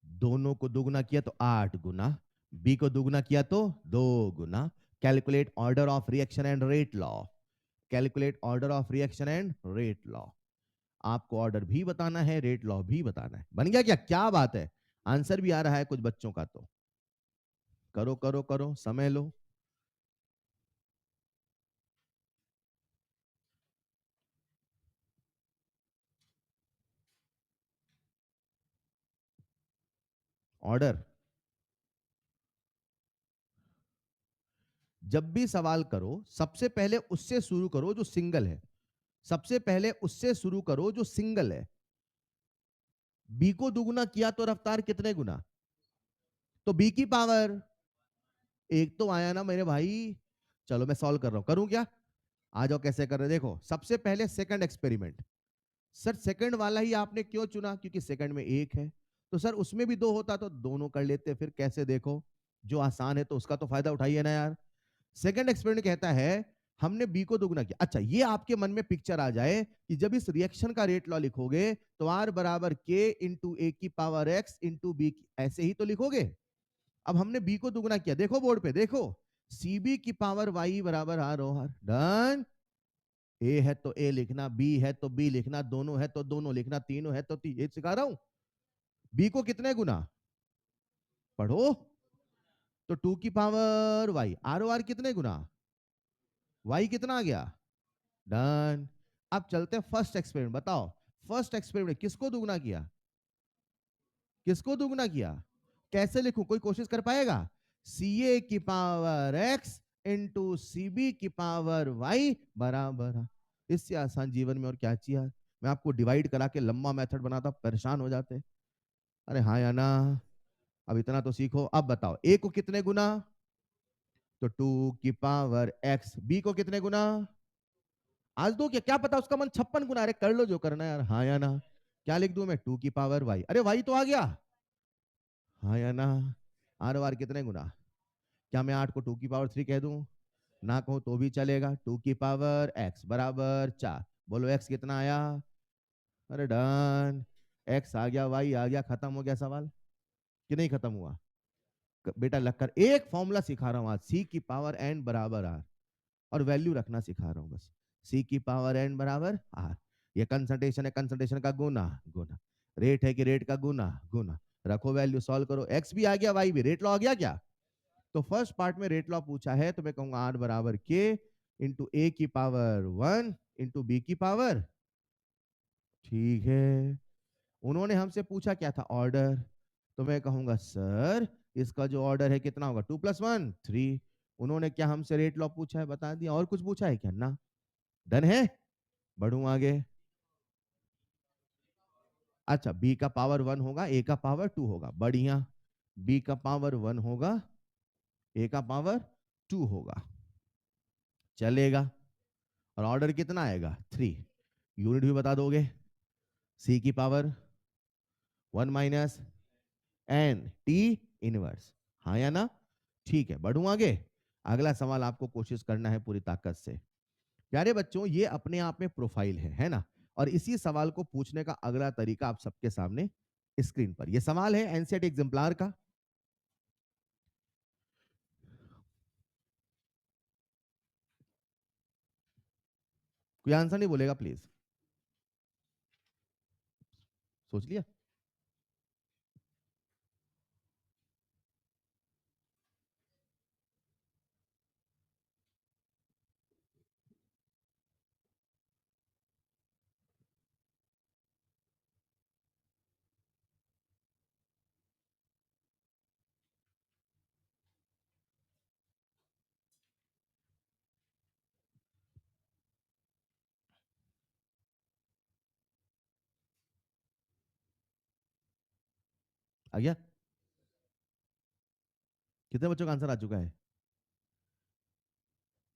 दोनों को दुगना किया तो 8 गुना, बी को दुगना किया तो 2 गुना। Calculate order of reaction and rate law, calculate order of reaction and rate law. आपको ऑर्डर भी बताना है, रेट लॉ भी बताना है। बन गया क्या? क्या बात है, आंसर भी आ रहा है कुछ बच्चों का। तो करो करो करो, समय लो। ऑर्डर, जब भी सवाल करो सबसे पहले उससे शुरू करो जो सिंगल है, सबसे पहले उससे शुरू करो जो सिंगल है। बी को दुगुना किया तो रफ्तार कितने गुना? तो बी की पावर एक तो आया ना मेरे भाई। चलो मैं सॉल्व कर रहा हूं, करूं क्या? आ जाओ, कैसे कर रहे देखो। सबसे पहले सेकंड एक्सपेरिमेंट। सर सेकंड वाला ही आपने क्यों चुना? क्योंकि सेकंड में एक है। तो सर उसमें भी दो होता तो दोनों कर लेते। फिर कैसे? देखो, जो आसान है तो उसका तो फायदा उठाइए ना यार। सेकंड एक्सपेरिमेंट कहता है हमने बी को दुगना किया। अच्छा, ये आपके मन में पिक्चर आ जाए कि जब इस रिएक्शन का रेट लॉ लिखोगे तो आर बराबर के इंटू ए की पावर एक्स इंटू बी, ऐसे ही तो लिखोगे। अब हमने बी को दुगना किया, देखो बोर्ड पे देखो, सी बी की पावर वाई बराबर आर ओ आर। डन। ए है तो ए लिखना, बी है तो बी लिखना, दोनों है तो दोनों लिखना, तीनों है तो ये सिखा रहा हूं। बी को कितने गुना? पढ़ो। तो 2 की power Y, R O R कितने गुना? वाई कितना आ गया? डन। अब चलते हैं फर्स्ट एक्सपेरिमेंट, बताओ। फर्स्ट एक्सपेरिमेंट किसको दुगना किया? किसको दुगना किया? कैसे लिखूं, कोई कोशिश कर पाएगा? सी ए की power X into C B की पावर वाई बराबर। इससे आसान जीवन में और क्या चाहिए यार? मैं आपको डिवाइड करा के लंबा मेथड बनाता, परेशान हो जाते। अरे हाँ या ना? अब इतना तो सीखो। अब बताओ ए को कितने गुना? तो टू की पावर एक्स। बी को कितने गुना? आज दो क्या, क्या पता उसका मन 56 गुना। अरे कर लो जो करना है यार, हाँ या ना? क्या लिख दूं मैं? टू की पावर वाई। अरे वाई तो आ गया, हाँ या ना? आर बार कितने गुना? क्या मैं 8 को 2 की पावर 3 कह दूं? ना कहूं तो भी चलेगा। 2 की पावर एक्स बराबर 4। बोलो एक्स कितना आया? अरे डन, एक्स आ गया, वाई आ गया, खत्म हो गया सवाल। कि नहीं खत्म हुआ? बेटा लगकर एक फॉर्मूला सिखा रहा हूं आज, सी की पावर एन बराबर आर, और वैल्यू रखना सिखा रहा हूं बस। सी की पावर एन बराबर आर। ये कंसंट्रेशन है, कंसंट्रेशन का गुना गुना, रेट है कि रेट का गुना गुना, रखो वैल्यू, सॉल्व करो। एक्स भी आ गया, वाई भी, रेट लॉ आ गया क्या? तो फर्स्ट पार्ट में रेट लॉ पूछा है तो मैं कहूंगा आर बराबर के इंटू ए की पावर 1 इंटू बी की पावर। ठीक है। उन्होंने हमसे पूछा क्या था? ऑर्डर। तो मैं कहूंगा सर इसका जो ऑर्डर है कितना होगा? 2 + 1 3। उन्होंने क्या हमसे रेट लॉ पूछा है, बता दिया। और कुछ पूछा है क्या? ना। डन है। बढ़ू आगे। अच्छा, बी का पावर 1 होगा, ए का पावर 2 होगा, बढ़िया। बी का पावर 1 होगा, ए का पावर 2 होगा, चलेगा। और ऑर्डर कितना आएगा? 3। यूनिट भी बता दोगे? सी की पावर 1 - n t इनवर्स, हाँ या ना? ठीक है, बढ़ू आगे। अगला सवाल आपको कोशिश करना है पूरी ताकत से। प्यारे बच्चों, ये अपने आप में प्रोफाइल है ना? और इसी सवाल को पूछने का अगला तरीका आप सबके सामने स्क्रीन पर। ये सवाल है एनसीईआरटी एग्जाम्पलर का। कोई आंसर नहीं बोलेगा प्लीज। सोच लिया? आ गया? कितने बच्चों का आंसर आ चुका है?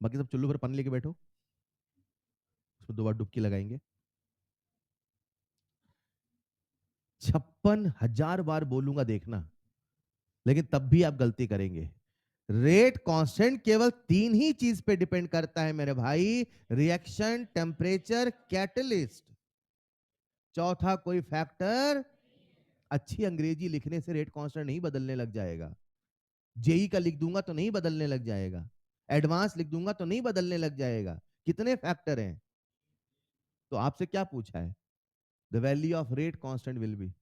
बाकी सब चुल्लू भर पानी लेके बैठो, उसमें 2 बार डुबकी लगाएंगे। 56,000 बार बोलूंगा, देखना। लेकिन तब भी आप गलती करेंगे। रेट कांस्टेंट केवल 3 ही चीज पे डिपेंड करता है मेरे भाई। Reaction, temperature, catalyst. चौथा कोई फैक्टर। अच्छी अंग्रेजी लिखने से रेट कांस्टेंट नहीं बदलने लग जाएगा। जेई का लिख दूंगा तो नहीं बदलने लग जाएगा। एडवांस लिख दूंगा तो नहीं बदलने लग जाएगा। कितने फैक्टर हैं? तो आपसे क्या पूछा है? The value of rate constant will be.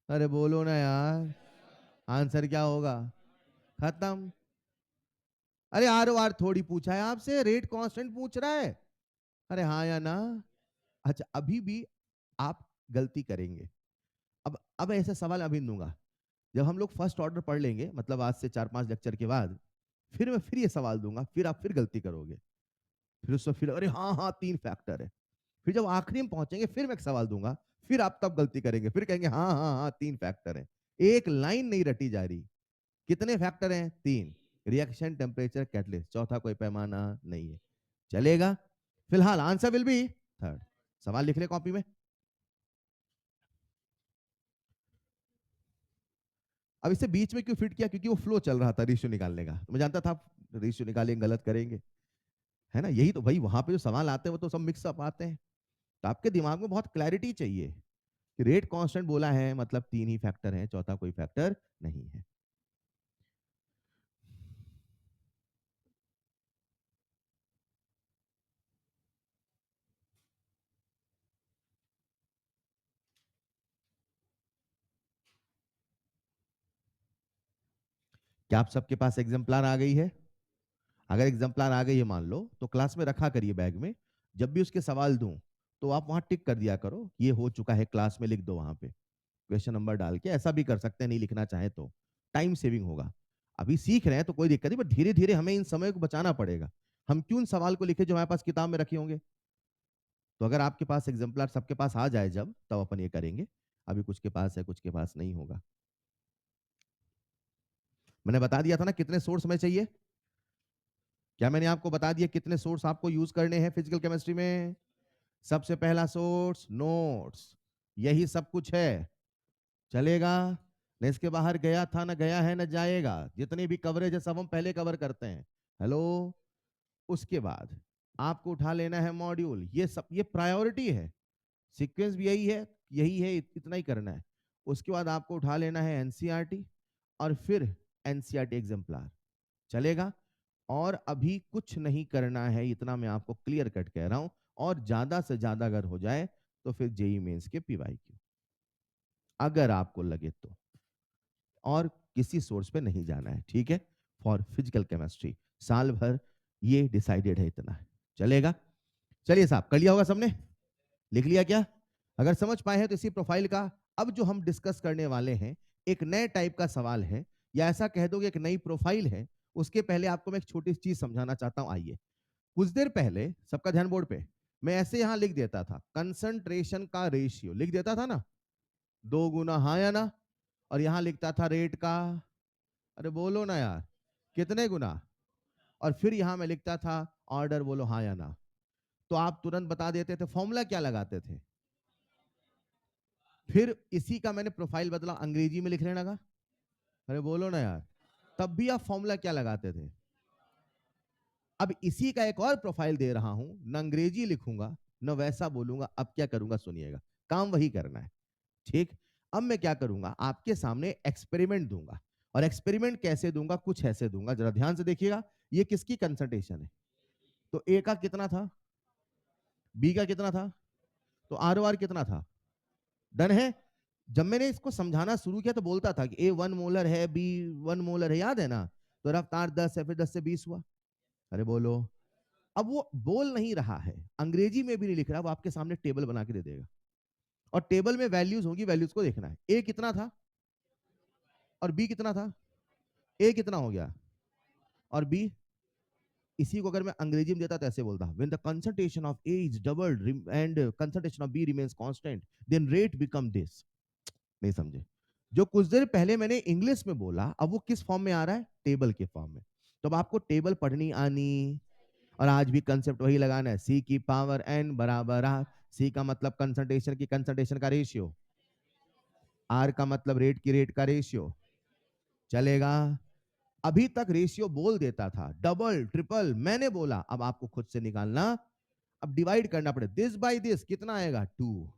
अरे बोलो ना यार, आंसर क्या होगा? खत्म। अरे आर ओ आर थोड़ी पूछा है आपसे, रेट कांस्टेंट पूछ रहा है। अरे हाँ या ना? अच्छा, अभी भी आप गलती करेंगे। अब ऐसा सवाल अभी दूंगा। जब हम लोग फर्स्ट ऑर्डर पढ़ लेंगे, मतलब आज से 4-5 लेक्चर के बाद, फिर मैं फिर ये सवाल दूंगा, फिर आप फिर गलती करोगे। फिर उससे फिर अरे हाँ हाँ 3 फैक्टर है। फिर जब आखिरी में पहुंचेंगे फिर मैं एक सवाल दूंगा, फिर आप तब गलती करेंगे, फिर कहेंगे हाँ हाँ हाँ 3 फैक्टर है। एक लाइन नहीं रटी जा रही। कितने फैक्टर हैं? 3। रिएक्शन, टेम्परेचर, कैटलिस्ट, चौथा कोई पैमाना नहीं है। चलेगा? फिलहाल आंसर विल बी थर्ड। सवाल लिख ले कॉपी में। अब इसे बीच में क्यों फिट किया? क्योंकि वो फ्लो चल रहा था रेशियो निकालने का, तो मैं जानता था आप रेशियो निकालेंगे, गलत करेंगे। है ना? यही तो भाई, वहां पे जो सवाल आते हैं वो तो सब मिक्स अप आते हैं। तो आपके दिमाग में बहुत क्लैरिटी चाहिए कि रेट कांस्टेंट बोला है मतलब 3 ही फैक्टर हैं, चौथा कोई फैक्टर नहीं है। क्या आप सबके पास एग्जाम्पलर आ गई है? अगर एग्जाम्पलर आ गई है मान लो, तो क्लास में रखा करिए बैग में। जब भी उसके सवाल दूं तो आप वहां टिक कर दिया करो, ये हो चुका है क्लास में, लिख दो वहां पे क्वेश्चन नंबर डाल के। ऐसा भी कर सकते हैं, नहीं लिखना चाहे तो, टाइम सेविंग होगा। अभी सीख रहे हैं तो कोई दिक्कत नहीं, बट धीरे धीरे हमें इन समय को बचाना पड़ेगा। हम क्यों इन सवाल को लिखे जो हमारे पास किताब में रखे होंगे? तो अगर आपके पास एग्जाम्पलर सबके पास आ जाए जब, तब अपन ये करेंगे। अभी कुछ के पास है, कुछ के पास नहीं होगा। मैंने बता दिया था ना कितने सोर्स में चाहिए। क्या मैंने आपको बता दिया कितने सोर्स आपको यूज करने हैं फिजिकल केमिस्ट्री में? सबसे पहला सोर्स नोट्स, यही सब कुछ है। चलेगा न, इसके बाहर गया था ना गया है ना जाएगा। जितनी भी कवरेज है सब हम पहले कवर करते हैं। हेलो। उसके बाद आपको उठा लेना है मॉड्यूल, ये सब ये प्रायोरिटी है। सीक्वेंस भी यही है, इतना ही करना है। उसके बाद आपको उठा लेना है एनसीईआरटी, और फिर एनसीईआरटी एग्जाम्पलर। चलेगा। और अभी कुछ नहीं करना है, इतना मैं आपको क्लियर कट कह रहा हूं। और ज्यादा से ज्यादा अगर हो जाए तो फिर जेई मेंस के पीवाईक्यू, अगर आपको लगे तो। और किसी सोर्स पे नहीं जाना है, ठीक है? फॉर फिजिकल केमिस्ट्री साल भर ये डिसाइडेड है, इतना है। चलेगा। चलिए साहब, कर लिया होगा सबने, लिख लिया क्या? अगर समझ पाए हैं तो इसी प्रोफाइल का अब जो हम डिस्कस करने वाले हैं, एक नए टाइप का सवाल है, या ऐसा कह दो कि एक नई प्रोफाइल है। उसके पहले आपको मैं एक छोटी सी चीज समझाना चाहता हूं, आइए। कुछ देर पहले, सबका ध्यान बोर्ड पे, मैं ऐसे यहां लिख देता था कंसंट्रेशन का रेशियो, लिख देता था ना, 2 गुना, हाँ या ना? और यहां लिखता था रेट का, अरे बोलो ना यार, कितने गुना? और फिर यहां मैं लिखता था ऑर्डर, बोलो हाँ या ना? तो आप तुरंत बता देते थे। फॉर्मूला क्या लगाते थे? फिर इसी का मैंने प्रोफाइल बदला, अंग्रेजी में लिखने लगा। अरे बोलो ना यार, तब भी आप फॉर्मूला क्या लगाते थे? अब इसी का एक और प्रोफाइल दे रहा हूं, न अंग्रेजी लिखूंगा न वैसा बोलूंगा। अब क्या करूंगा सुनिएगा, काम वही करना है। ठीक। अब मैं क्या करूंगा, आपके सामने एक्सपेरिमेंट दूंगा। और एक्सपेरिमेंट कैसे दूंगा? कुछ ऐसे दूंगा, जरा ध्यान से देखिएगा। ये किसकी कंसंट्रेशन है? तो ए का कितना था, बी का कितना था, तो आर ओ आर कितना था? डन है। जब मैंने इसको समझाना शुरू किया तो बोलता था कि ए 1 मोलर है, बी 1 मोलर है, याद है ना? तो रफ्तार 10 है, फिर 10 से 20 हुआ। अरे बोलो। अब वो बोल नहीं रहा है, अंग्रेजी में भी नहीं लिख रहा, वो आपके सामने टेबल बना के दे देगा। और टेबल में वैल्यूज होंगी, वैल्यूज को देखना है। ए कितना था और बी कितना था? ए कितना हो गया और बी? इसी को अगर मैं अंग्रेजी में देता तो ऐसे बोलता, when the concentration of A is doubled and concentration of B remains constant, then rate become this. नहीं समझे? जो कुछ देर पहले मैंने इंग्लिश में बोला, अब वो किस फॉर्म में आ रहा है? टेबल के फॉर्म में। तो अब आपको टेबल पढ़नी आनी, और आज भी कंसेप्ट वही लगाना है, सी की पावर एन बराबर आर। सी का मतलब कंसंट्रेशन की कंसंट्रेशन का रेशियो, आर का मतलब रेट की रेट का रेशियो। चलेगा। अभी तक रेशियो बोल देता था, डबल ट्रिपल मैंने बोला, अब आपको खुद से निकालना। अब डिवाइड करना पड़े, दिस बाय दिस कितना आएगा? 2।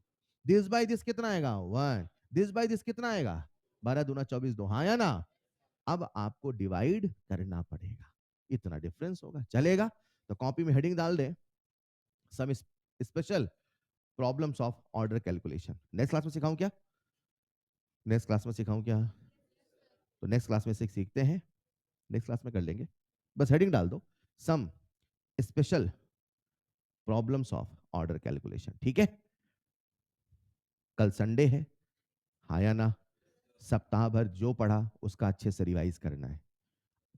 दिस बाय दिस कितना आएगा? 1। दिस बाय दिस कितना आएगा? 12 दूना 24, दो, हाँ या ना? अब आपको डिवाइड करना पड़ेगा, इतना डिफरेंस होगा। चलेगा। तो कॉपी में हेडिंग डाल दे, some special problems of order calculation. Next class में सिखाऊं क्या? नेक्स्ट क्लास में सिखाऊं क्या? तो नेक्स्ट क्लास में सीखते हैं, नेक्स्ट क्लास में कर लेंगे। बस हेडिंग डाल दो, some special problems of order calculation, ठीक है? कल संडे है, हाँ या ना? सप्ताह भर जो पढ़ा उसका अच्छे से रिवाइज करना है।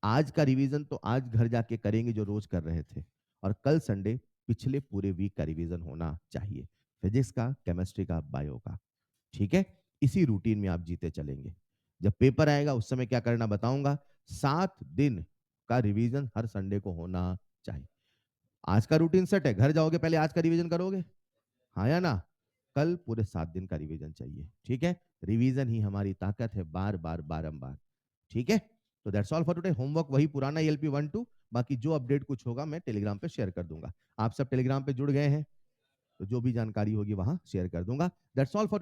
आज का रिवीजन तो आज घर जाके करेंगे जो रोज कर रहे थे, और कल संडे पिछले पूरे वीक का रिवीजन होना चाहिए, फिजिक्स का, केमिस्ट्री का, बायो का। ठीक है? इसी रूटीन में आप जीते चलेंगे। जब पेपर आएगा उस समय क्या करना बताऊंगा। 7 दिन का रिवीजन हर संडे को होना चाहिए। आज का रूटीन सेट है, घर जाओगे पहले आज का रिवीजन करोगे, हाँ या ना? कल पूरे 7 दिन का रिवीजन चाहिए, ठीक है? रिवीजन ही हमारी ताकत है, बार बार बारंबार। ठीक है? तो that's all for today. Homework वही पुराना एलपी 1 2, बाकी जो अपडेट कुछ होगा मैं टेलीग्राम पे शेयर कर दूंगा। आप सब टेलीग्राम पे जुड़ गए हैं, तो जो भी जानकारी होगी वहां शेयर कर दूंगा। That's all for